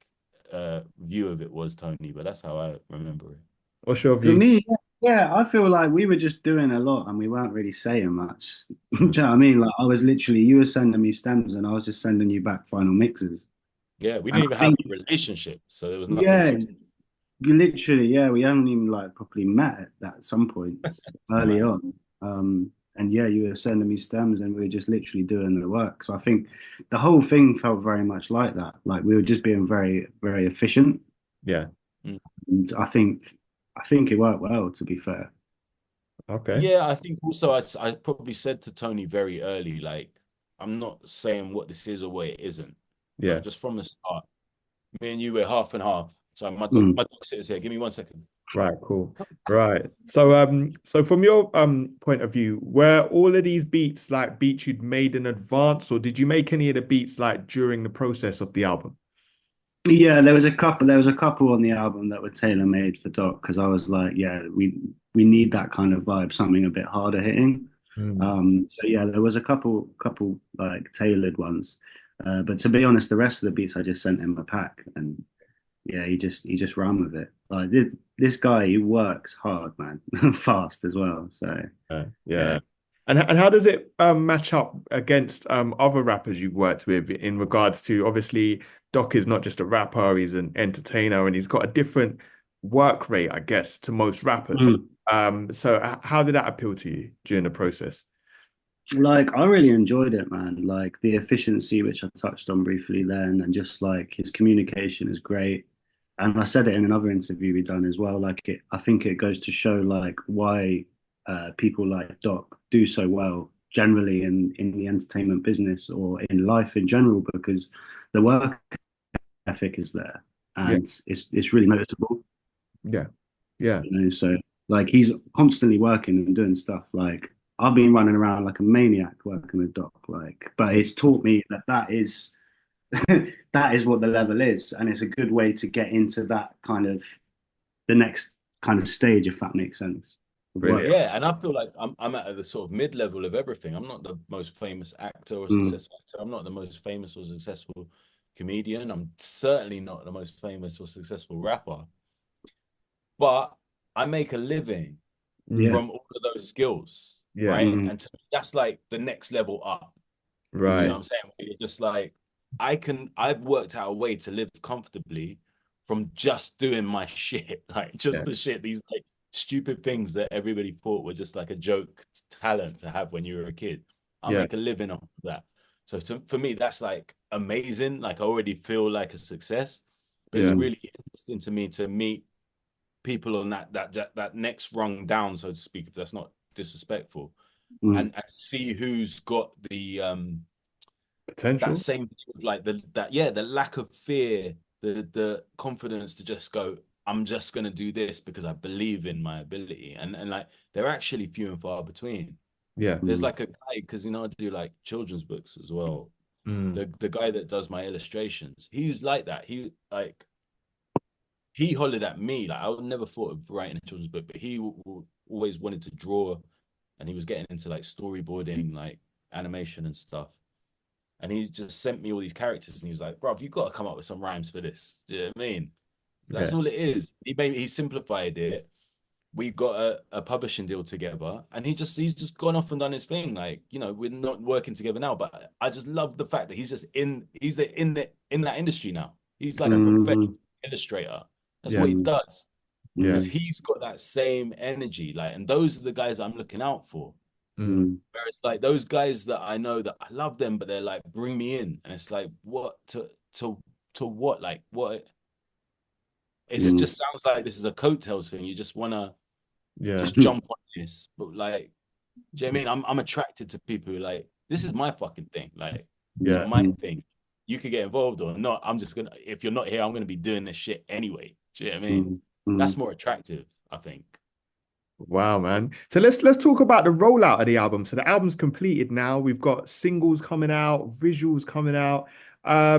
S3: view of it was, Tony, but that's how I remember it.
S2: What's your
S4: For
S2: view?
S4: me, yeah, I feel like we were just doing a lot and we weren't really saying much. Do you know what I mean? Like I was literally, you were sending me stems and I was just sending you back final mixes.
S3: Yeah, we
S4: And
S3: didn't
S4: I
S3: even have
S4: think,
S3: a relationship, so there was nothing.
S4: yeah, literally, yeah, we haven't even like properly met at some points early
S3: Nice.
S4: on. And yeah, you were sending me stems and we were just literally doing the work. So I think the whole thing felt very much like that. Like we were just being very, very efficient.
S2: Yeah.
S4: And I think it worked well, to be fair.
S2: Okay.
S3: Yeah, I think also I probably said to Tony very early, like, I'm not saying what this is or what it isn't.
S2: Yeah.
S3: Like, just from the start, me and you were half and half. So my
S4: Mm.
S3: dog sits here. Give me 1 second.
S2: Right, cool. Right. So from your point of view, were all of these beats like beats you'd made in advance, or did you make any of the beats like during the process of the album?
S4: Yeah, there was a couple. There was a couple on the album that were tailor made for Doc because I was like, yeah, we need that kind of vibe, something a bit harder hitting. So yeah, there was a couple like tailored ones. But to be honest, the rest of the beats I just sent him a pack, and yeah, he just ran with it. Like this guy, he works hard, man, fast as well. So
S2: Yeah.
S4: yeah.
S2: And how does it match up against other rappers you've worked with in regards to, obviously Doc is not just a rapper, he's an entertainer and he's got a different work rate, I guess, to most rappers. So how did that appeal to you during the process?
S4: Like I really enjoyed it, man. Like the efficiency, which I touched on briefly then, and just like his communication is great. And I said it in another interview we done as well. Like I think it goes to show like why people like Doc do so well generally in the entertainment business or in life in general, because the work ethic is there and it's really noticeable.
S2: Yeah. Yeah.
S4: You know, so like he's constantly working and doing stuff. Like I've been running around like a maniac working with Doc, like, but it's taught me that is that is what the level is, and it's a good way to get into that kind of the next kind of stage, if that makes sense.
S2: Brilliant.
S3: Yeah, and I feel like I'm at the sort of mid-level of everything. I'm not the most famous actor or successful actor. I'm not the most famous or successful comedian. I'm certainly not the most famous or successful rapper. But I make a living from all of those skills, right? And to me, that's like the next level up.
S2: Right.
S3: Do you know what I'm saying? You're just like, I've worked out a way to live comfortably from just doing my shit, like just the shit, these like stupid things that everybody thought were just like a joke talent to have when you were a kid. I make a living off of that. So for me, that's like amazing. Like I already feel like a success, but it's really interesting to me to meet people on that next rung down, so to speak, if that's not disrespectful, and see who's got the
S2: potential,
S3: that same like the lack of fear, the confidence to just go, I'm just gonna do this because I believe in my ability, and like they're actually few and far between. There's like a guy, because I do like children's books as well. The guy that does my illustrations, he's like that. He hollered at me, like I would never thought of writing a children's book, but he always wanted to draw, and he was getting into like storyboarding, like animation and stuff. and he just sent me all these characters, and he was like, "Bro, you got to come up with some rhymes for this." Do you know what I mean? That's all it is. He simplified it. We got a publishing deal together, and he's just gone off and done his thing. Like, you know, we're not working together now, but I just love the fact that he's just in that industry now. He's like a professional illustrator. That's what he does. Because he's got that same energy. Like, and those are the guys I'm looking out for. Whereas like those guys that I know that I love them, but they're like, bring me in. And it's like, what to what? Like what? It just sounds like this is a coattails thing. You just wanna just jump on this. But like, do you know what I mean? I'm attracted to people who like, this is my fucking thing. Like, my thing. You could get involved or not. I'm just gonna, if you're not here, I'm gonna be doing this shit anyway. Do you know what I mean? That's more attractive, I think.
S2: Wow, man. So let's talk about the rollout of the album. So the album's completed now. We've got singles coming out, visuals coming out. I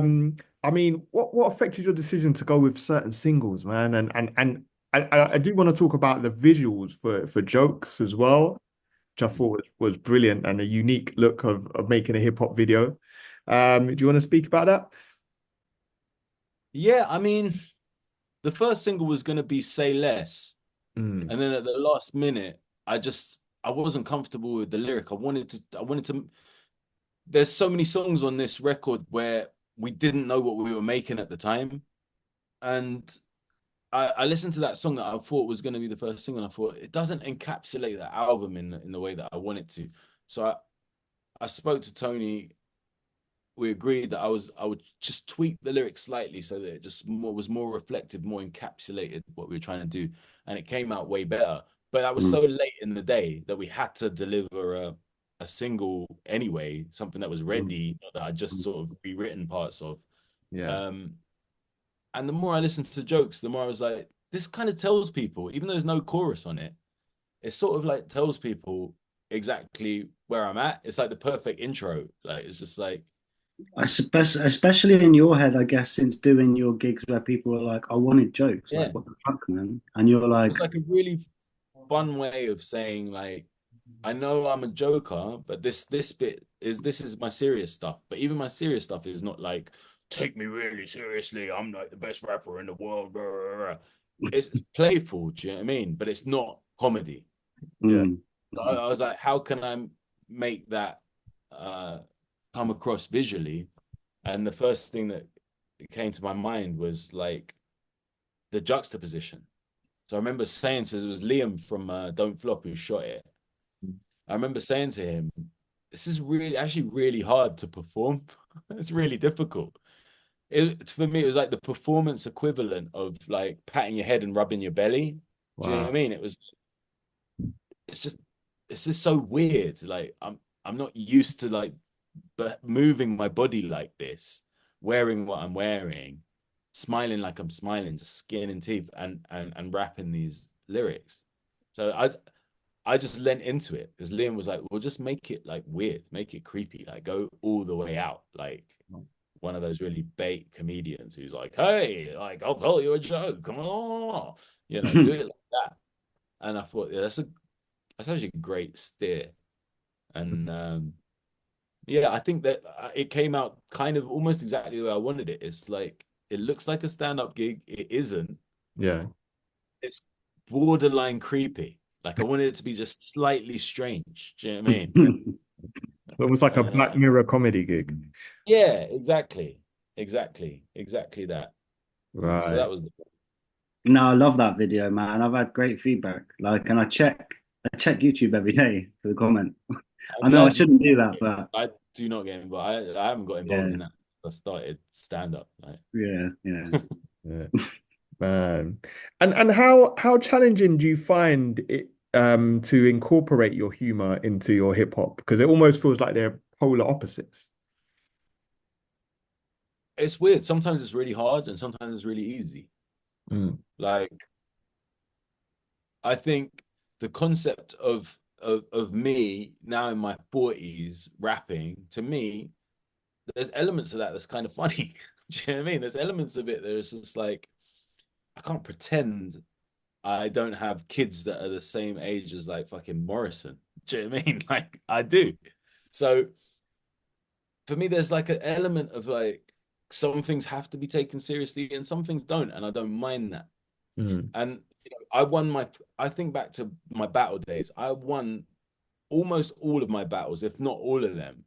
S2: mean, what affected your decision to go with certain singles, man? And I do want to talk about the visuals for Jokes as well, which I thought was brilliant and a unique look of making a hip hop video. Do you want to speak about that?
S3: Yeah, I mean, the first single was gonna be Say Less. And then at the last minute, I wasn't comfortable with the lyric. I wanted to. There's so many songs on this record where we didn't know what we were making at the time. And I listened to that song that I thought was going to be the first single, and I thought it doesn't encapsulate the album in the way that I want it to. So I spoke to Tony. We agreed that I would just tweak the lyrics slightly so that it just was more reflective, more encapsulated what we were trying to do, and it came out way better. But that was so late in the day that we had to deliver a single anyway, something that was ready that I just sort of rewritten parts of. And the more I listened to Jokes, the more I was like, this kind of tells people, even though there's no chorus on it, it sort of like tells people exactly where I'm at. It's like the perfect intro. Like, it's just like,
S4: especially in your head, I guess, since doing your gigs where people are like, I wanted Jokes, like, what the fuck, man? And you're like,
S3: it's like a really fun way of saying, like, I know I'm a joker, but this bit is my serious stuff. But even my serious stuff is not like, take me really seriously, I'm like the best rapper in the world. It's playful, do you know what I mean? But it's not comedy. So I was like, how can I make that come across visually? And the first thing that came to my mind was like the juxtaposition. So I remember saying to, it was Liam from Don't Flop who shot it. I remember saying to him, this is actually really hard to perform. It's really difficult. For me, it was like the performance equivalent of like patting your head and rubbing your belly. Do you know what I mean? It's just so weird. Like I'm not used to like moving my body like this, wearing what I'm wearing, smiling like I'm smiling, just skin and teeth, and rapping these lyrics. So I just lent into it because Liam was like, well, just make it like weird, make it creepy, like go all the way out, like one of those really bait comedians who's like, hey, like I'll tell you a joke, come on, you know, do it like that. And I thought, yeah, that's actually a great steer. And yeah, I think that it came out kind of almost exactly the way I wanted it. It's like, it looks like a stand-up gig. It isn't.
S2: Yeah.
S3: It's borderline creepy. Like I wanted it to be just slightly strange. Do you know what I mean?
S2: Almost like a Black Mirror comedy gig.
S3: Yeah, exactly that.
S2: Right.
S3: So that was
S4: no, I love that video, man. I've had great feedback. Like, and I check YouTube every day for the comment. I know I shouldn't do that, but
S3: I do not get involved. I haven't got involved in that. I started stand-up. Like.
S4: Yeah.
S2: Yeah. Man. And how challenging do you find it to incorporate your humor into your hip hop? Because it almost feels like they're polar opposites.
S3: It's weird. Sometimes it's really hard and sometimes it's really easy. Like, I think the concept of me now in my 40s rapping, to me, there's elements of that that's kind of funny. Do you know what I mean? There's elements of it that is just like, I can't pretend I don't have kids that are the same age as like fucking Morrison. Do you know what I mean? Like I do. So for me, there's like an element of like some things have to be taken seriously and some things don't, and I don't mind that.
S2: Mm.
S3: And I think back to my battle days. I won almost all of my battles, if not all of them,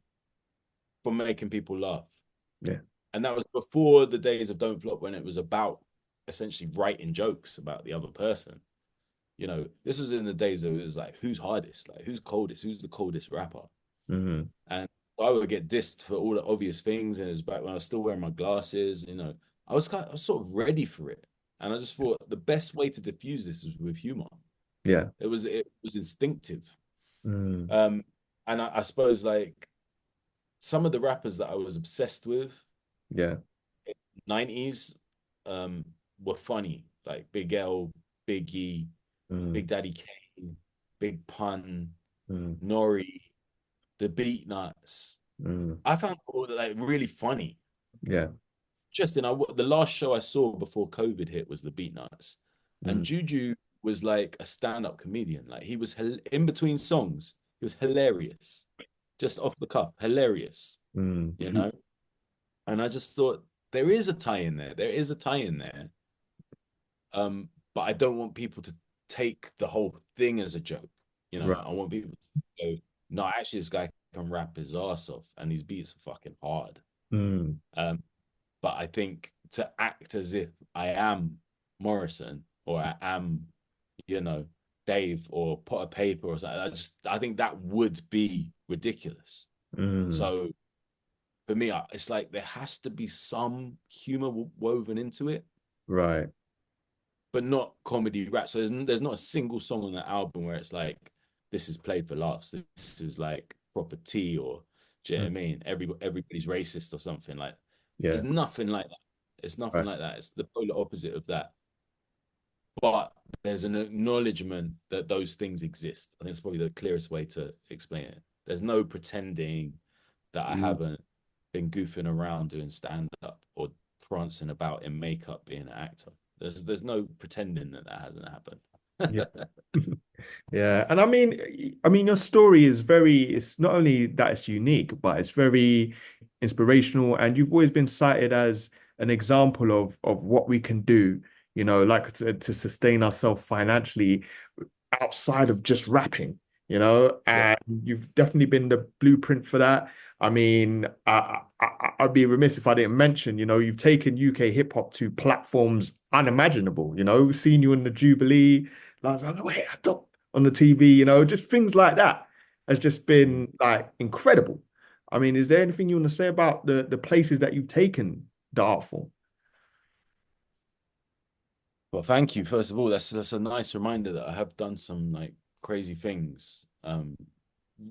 S3: for making people laugh.
S2: Yeah.
S3: And that was before the days of Don't Flop, when it was about essentially writing jokes about the other person. You know, this was in the days of it was like, who's hardest? Like, who's coldest? Who's the coldest rapper?
S2: Mm-hmm.
S3: And I would get dissed for all the obvious things. And it was back when I was still wearing my glasses, you know, I was sort of ready for it. And I just thought the best way to diffuse this was with humor.
S2: Yeah.
S3: It was instinctive.
S2: Mm.
S3: And I suppose like some of the rappers that I was obsessed with,
S2: Yeah.
S3: 90s, were funny, like Big L, Biggie,
S2: Mm.
S3: Big Daddy Kane, Big Pun,
S2: Mm.
S3: Nori, the Beat Nuts.
S2: Mm.
S3: I found all that like really funny.
S2: Yeah.
S3: Just in the last show I saw before COVID hit was the Beat Nuts, and
S2: Mm.
S3: Juju was like a stand-up comedian. Like he was in between songs, he was hilarious, just off the cuff, hilarious,
S2: Mm.
S3: you know. And I just thought there is a tie in there. There is a tie in there. But I don't want people to take the whole thing as a joke. You know,
S2: Right.
S3: I want people to go, no, actually, this guy can rap his ass off, and these beats are fucking hard.
S2: Mm.
S3: But I think to act as if I am Morrison or I am, you know, Dave or Pot of Paper or something, I think that would be ridiculous.
S2: Mm.
S3: So for me, it's like there has to be some humor woven into it,
S2: Right.
S3: but not comedy rap. So there's not a single song on the album where it's like, this is played for laughs. This is like proper tea, or do you know what I mean? Everybody's racist or something like.
S2: Yeah.
S3: It's nothing like that. It's nothing
S2: Right.
S3: like that. It's the polar opposite of that. But there's an acknowledgement that those things exist. I think it's probably the clearest way to explain it. There's no pretending that I haven't been goofing around doing stand-up or prancing about in makeup being an actor. There's no pretending that hasn't happened.
S2: Yeah. Yeah. And I mean, your story is it's not only that it's unique, but it's very inspirational. And you've always been cited as an example of what we can do, you know, like to sustain ourselves financially outside of just rapping, you know,
S3: Yeah.
S2: and you've definitely been the blueprint for that. I mean, I'd be remiss if I didn't mention, you know, you've taken UK hip hop to platforms unimaginable, you know, seen you in the Jubilee, like, wait, I don't, on the TV, you know, just things like that has just been like incredible. I mean, is there anything you want to say about the places that you've taken the art form?
S3: Well, thank you. First of all, that's a nice reminder that I have done some like crazy things,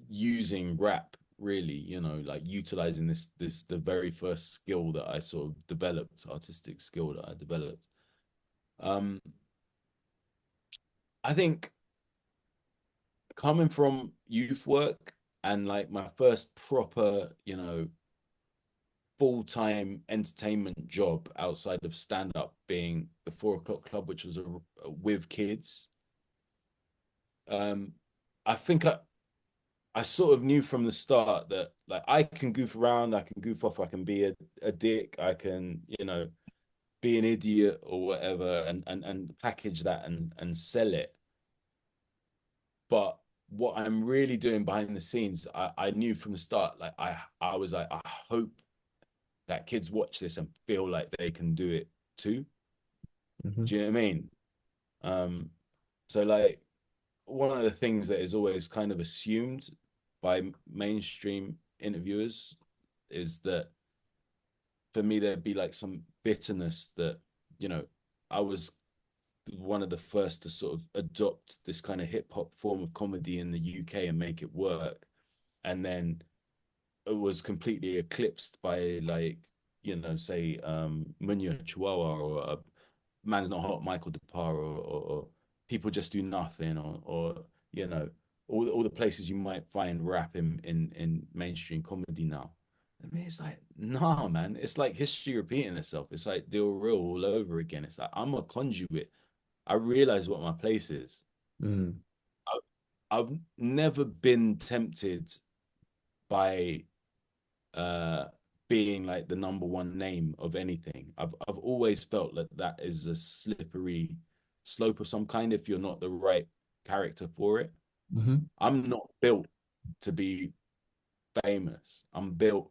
S3: using rap, really, you know, like utilizing the very first skill that I sort of developed, artistic skill that I developed. I think coming from youth work and like my first proper, you know, full-time entertainment job outside of stand-up being the 4 o'clock club, which was with kids. I think I sort of knew from the start that like I can goof around, I can goof off, I can be a dick, I can, you know, be an idiot or whatever, and package that and sell it. But what I'm really doing behind the scenes, I knew from the start, like I was like, I hope that kids watch this and feel like they can do it too.
S2: Mm-hmm.
S3: Do you know what I mean? So like one of the things that is always kind of assumed by mainstream interviewers is that for me there'd be like some bitterness that, you know, I was one of the first to sort of adopt this kind of hip hop form of comedy in the UK and make it work. And then it was completely eclipsed by like, you know, say Munya Chihuahua or Man's Not Hot, Michael Depar, or People Just Do Nothing, or you know, all the places you might find rap in mainstream comedy now. I mean, it's like, nah, man. It's like history repeating itself. It's like Deal Real all over again. It's like I'm a conduit. I realize what my place is.
S2: Mm.
S3: I've never been tempted by being like the number one name of anything. I've always felt that that is a slippery slope of some kind if you're not the right character for it. I'm not built to be famous. I'm built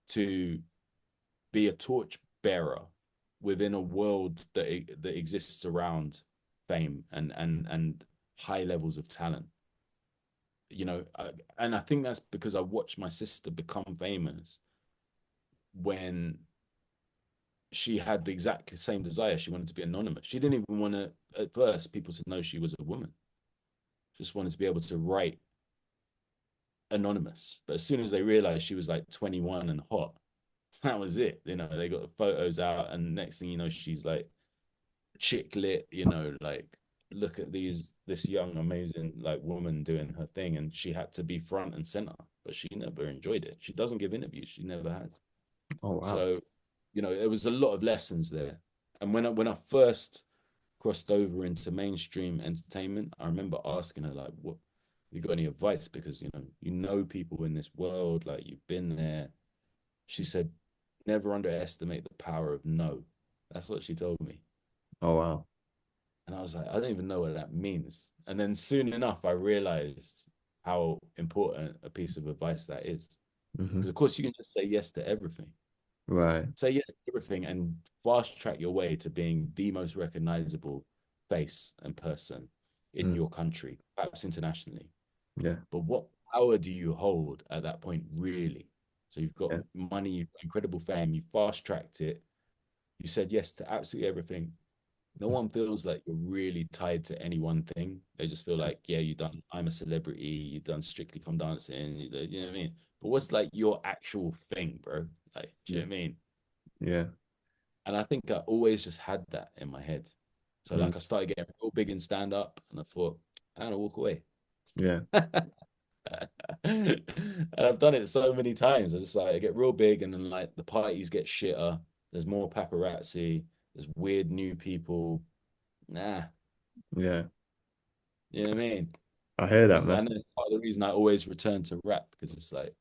S3: to be a torch bearer within a world that exists around fame and high levels of talent. You know, and I think that's because I watched my sister become famous when she had the exact same desire. She wanted to be anonymous. She didn't even want to, at first, people to know she was a woman. Just wanted to be able to write anonymous. But as soon as they realized she was like 21 and hot, that was it. You know, they got the photos out, and next thing you know, she's like chick lit, you know, like look at this young, amazing like woman doing her thing, and she had to be front and center, but she never enjoyed it. She doesn't give interviews, she never has.
S2: Oh wow.
S3: So, you know, there was a lot of lessons there. And when I first crossed over into mainstream entertainment, I remember asking her like, what, you got any advice? Because you know people in this world, like you've been there. She said, never underestimate the power of no. That's what she told me.
S2: Oh wow.
S3: And I was like, I don't even know what that means. And then soon enough, I realized how important a piece of advice that is. Because of course you can just say yes to everything.
S2: Right.
S3: Say yes to everything and fast track your way to being the most recognizable face and person in your country, perhaps internationally.
S2: Yeah.
S3: But what power do you hold at that point, really? So you've got money, you've got incredible fame, you fast tracked it, you said yes to absolutely everything. No one feels like you're really tied to any one thing. They just feel like, yeah, I'm a celebrity, you've done Strictly Come Dancing, you know what I mean? But what's like your actual thing, bro? Like, do you know what I mean?
S2: Yeah.
S3: And I think I always just had that in my head. So like I started getting real big in stand up, and I thought, I'm gonna walk away.
S2: Yeah.
S3: And I've done it so many times. I just like I get real big, and then like the parties get shitter. There's more paparazzi. There's weird new people. Nah,
S2: Yeah.
S3: you know what I mean?
S2: I hear that, man.
S3: And that's part of the reason I always return to rap, because it's like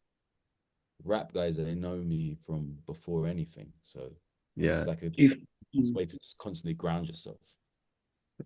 S3: rap guys, they know me from before anything. So this
S2: Yeah.
S3: is like a way to just constantly ground yourself.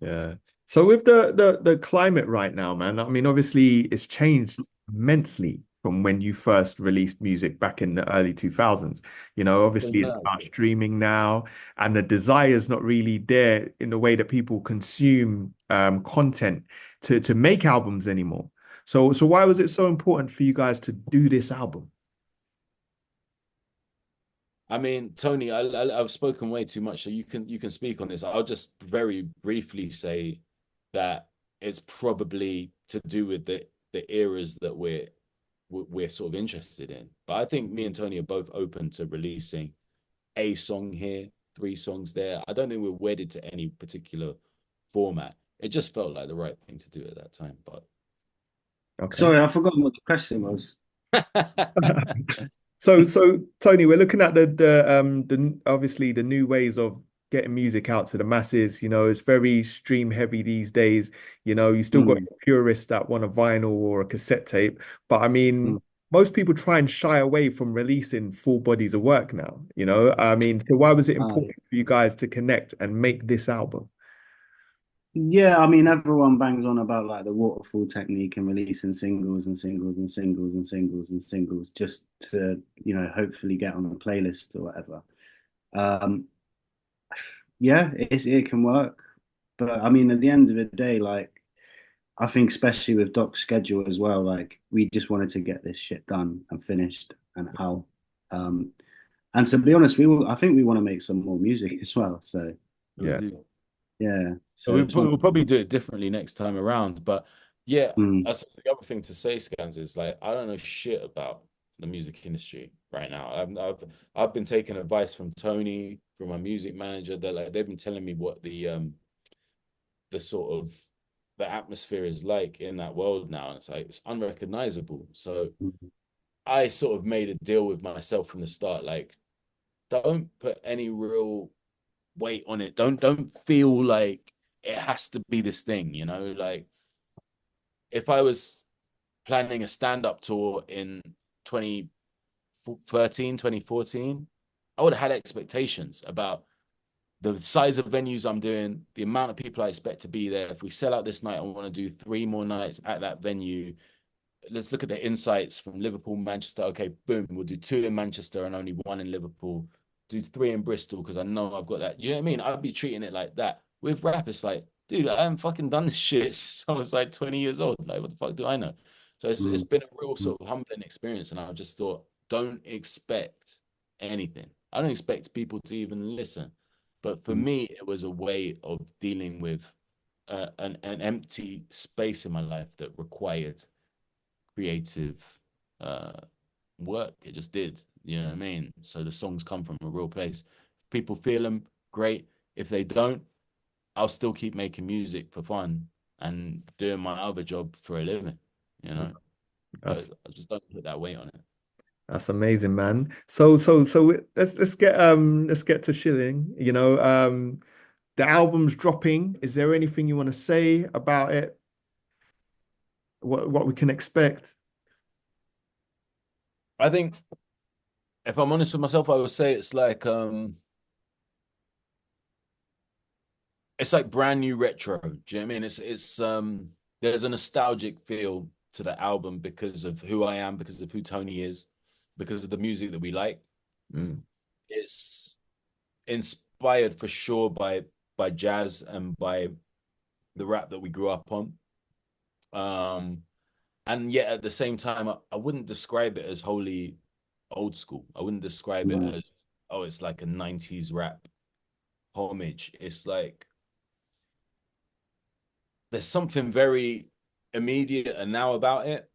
S2: Yeah. So with the climate right now, man, I mean, obviously it's changed immensely from when you first released music back in the early 2000s. You know, obviously it's about streaming now, and the desire is not really there in the way that people consume content to make albums anymore. So why was it so important for you guys to do this album?
S3: I mean, Tony, I've spoken way too much, so you can speak on this. I'll just very briefly say that it's probably to do with the eras that we're sort of interested in. But I think me and Tony are both open to releasing a song here, 3 songs there. I don't think we're wedded to any particular format. It just felt like the right thing to do at that time. But
S2: Okay.
S4: Sorry, I forgot what the question was.
S2: So Tony, we're looking at the obviously the new ways of getting music out to the masses. You know, it's very stream heavy these days. You know, you still got purists that want a vinyl or a cassette tape, but I mean, most people try and shy away from releasing full bodies of work now. You know, I mean, so why was it important for you guys to connect and make this album?
S4: Yeah, I mean, everyone bangs on about like the waterfall technique and releasing singles and singles and singles and singles and singles just to, hopefully get on a playlist or whatever. Yeah, it can work. But I mean, at the end of the day, like, I think especially with Doc's schedule as well, like we just wanted to get this shit done and finished and out. And to be honest, I think we want to make some more music as well. So
S2: Yeah.
S4: yeah.
S3: So we'll probably do it differently next time around. But yeah, that's the other thing to say, Scans, is like I don't know shit about the music industry right now. I've been taking advice from Tony, from my music manager, that like they've been telling me what the sort of the atmosphere is like in that world now. And it's like it's unrecognizable. So I sort of made a deal with myself from the start, like don't put any real weight on it. Don't feel like it has to be this thing, like if I was planning a stand-up tour in 20 2014, I would have had expectations about the size of venues I'm doing, the amount of people I expect to be there. If we sell out this night, I want to do 3 more nights at that venue. Let's look at the insights from Liverpool, Manchester. Okay, boom, we'll do 2 in Manchester and only 1 in Liverpool. Do 3 in Bristol because I know I've got that. You know what I mean? I'd be treating it like that. With rap, it's like, dude, I haven't fucking done this shit since I was like 20 years old. Like, what the fuck do I know? So it's been a real sort of humbling experience. And I just thought, don't expect anything. I don't expect people to even listen. But for me, it was a way of dealing with an empty space in my life that required creative work. It just did. You know what I mean? So the songs come from a real place. If people feel them, great. If they don't, I'll still keep making music for fun and doing my other job for a living, you know? But I just don't put that weight on it.
S2: That's amazing, man. So let's get to Shilling. You know, the album's dropping. Is there anything you want to say about it? What we can expect?
S3: I think if I'm honest with myself, I would say it's like brand new retro. Do you know what I mean? It's there's a nostalgic feel to the album because of who I am, because of who Tony is, because of the music that we like. It's inspired for sure by jazz and by the rap that we grew up on. And yet at the same time, I wouldn't describe it as wholly old school. I wouldn't describe it as, oh, it's like a 90s rap homage. It's like there's something very immediate and now about it,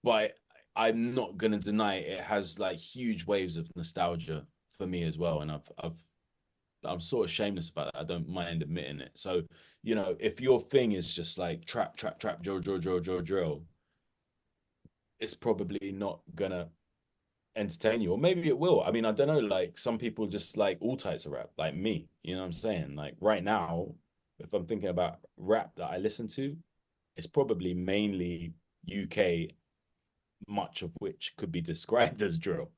S3: but I'm not gonna deny it has like huge waves of nostalgia for me as well. And I'm sort of shameless about that. I don't mind admitting it. So, you know, if your thing is just like trap, drill, it's probably not gonna entertain you. Or maybe it will. I mean, I don't know. Like some people just like all types of rap, like me. You know what I'm saying? Like right now, if I'm thinking about rap that I listen to, it's probably mainly UK, much of which could be described as drill.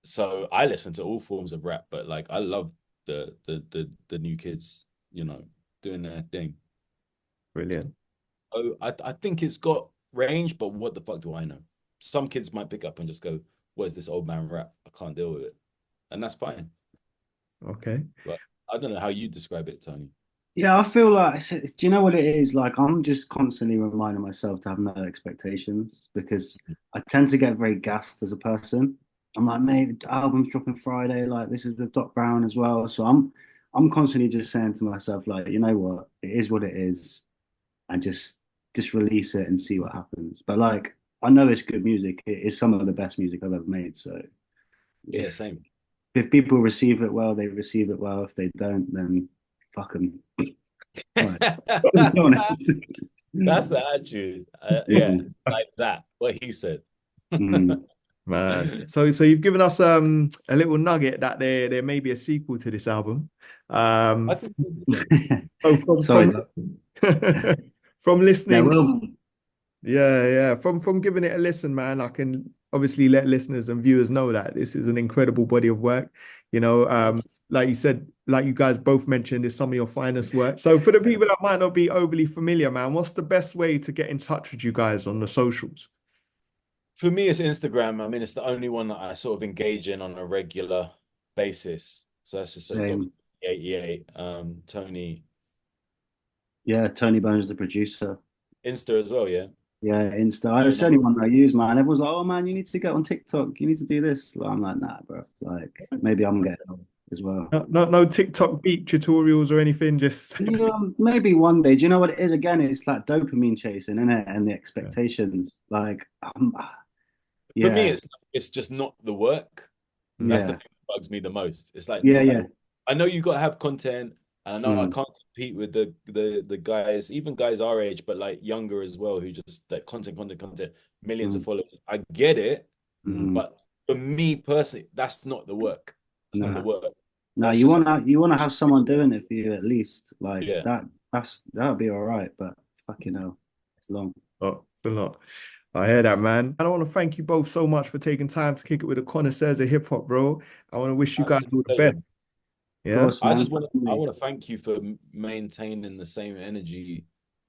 S3: So I listen to all forms of rap, but like I love the new kids, you know, doing their thing.
S2: Brilliant.
S3: Oh, I think it's got range, but what the fuck do I know? Some kids might pick up and just go, "What is this old man rap? I can't deal with it," and that's fine.
S2: Okay.
S3: But I don't know how you describe it, Tony.
S4: Yeah, I feel like, do you know what it is? Like, I'm just constantly reminding myself to have no expectations because I tend to get very gassed as a person. I'm like, mate, the album's dropping Friday. Like, this is with Doc Brown as well. So I'm constantly just saying to myself, like, you know what? It is what it is, and just release it and see what happens. But like, I know it's good music. It is some of the best music I've ever made. So
S3: Yeah, same.
S4: if people receive it well, they receive it well. If they don't, then fuck them. Right.
S3: That's the attitude. Yeah, like that. What he said.
S2: Man. So you've given us a little nugget that there may be a sequel to this album.
S3: I think
S4: Sorry,
S2: from listening.
S4: well,
S2: Yeah. From giving it a listen, man, I can obviously let listeners and viewers know that this is an incredible body of work. You know, like you said, like you guys both mentioned, is some of your finest work. So for the people that might not be overly familiar, man, what's the best way to get in touch with you guys on the socials?
S3: for me, it's Instagram. I mean, it's the only one that I sort of engage in on a regular basis. So that's just
S4: same.
S3: 88. Tony,
S4: Yeah, Tony Bones, the producer.
S3: Insta as well, yeah.
S4: Yeah, Insta. It's the only one I use, man. Everyone's like, "Oh man, you need to get on TikTok. You need to do this." Like, I'm like, "Nah, bro. Like, maybe I'm getting on as well."
S2: No TikTok beat tutorials or anything. Just
S4: Yeah, maybe one day. Do you know what it is? Again, it's like dopamine chasing, isn't it? And the expectations. Like,
S3: For me,
S4: yeah,
S3: it's just not the work. That's the
S4: yeah,
S3: thing that bugs me the most. It's like
S4: yeah.
S3: I know you got to have content, and I know I
S4: Mm,
S3: can't compete with the guys, even guys our age, but like younger as well, who just like content, millions of
S4: mm,
S3: followers. I get it,
S4: mm.
S3: but for me personally, that's not the work. That's not the
S4: Nah,
S3: work.
S4: no.
S3: That's
S4: You
S3: just
S4: wanna have someone doing it for you at least. Like
S3: yeah.
S4: that. That'll be all right. But fucking hell, it's long.
S2: oh, it's a lot. I hear that, man. And I want to thank you both so much for taking time to kick it with the connoisseurs of hip hop, bro. I want to wish you guys all the best. Yeah.
S4: course,
S3: I
S4: man.
S3: just want to thank you for maintaining the same energy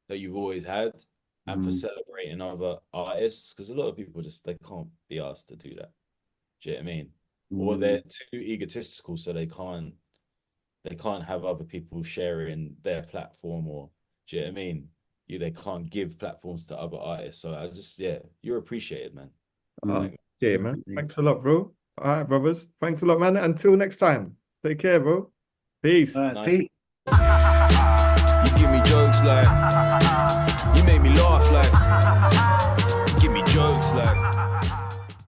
S3: that you've always had and for celebrating other artists, because a lot of people just they can't be asked to do that. Do you know what I mean? Or they're too egotistical, so they can't have other people sharing their platform, or do you know what I mean? They can't give platforms to other artists. So I just, yeah, you're appreciated, man.
S2: Yeah, man. Thanks a lot, bro. All right, brothers. Thanks a lot, man. Until next time. Take care, bro. Peace.
S3: Nice.
S4: Pete.
S5: You give me jokes like, you make me laugh like, you give me jokes like.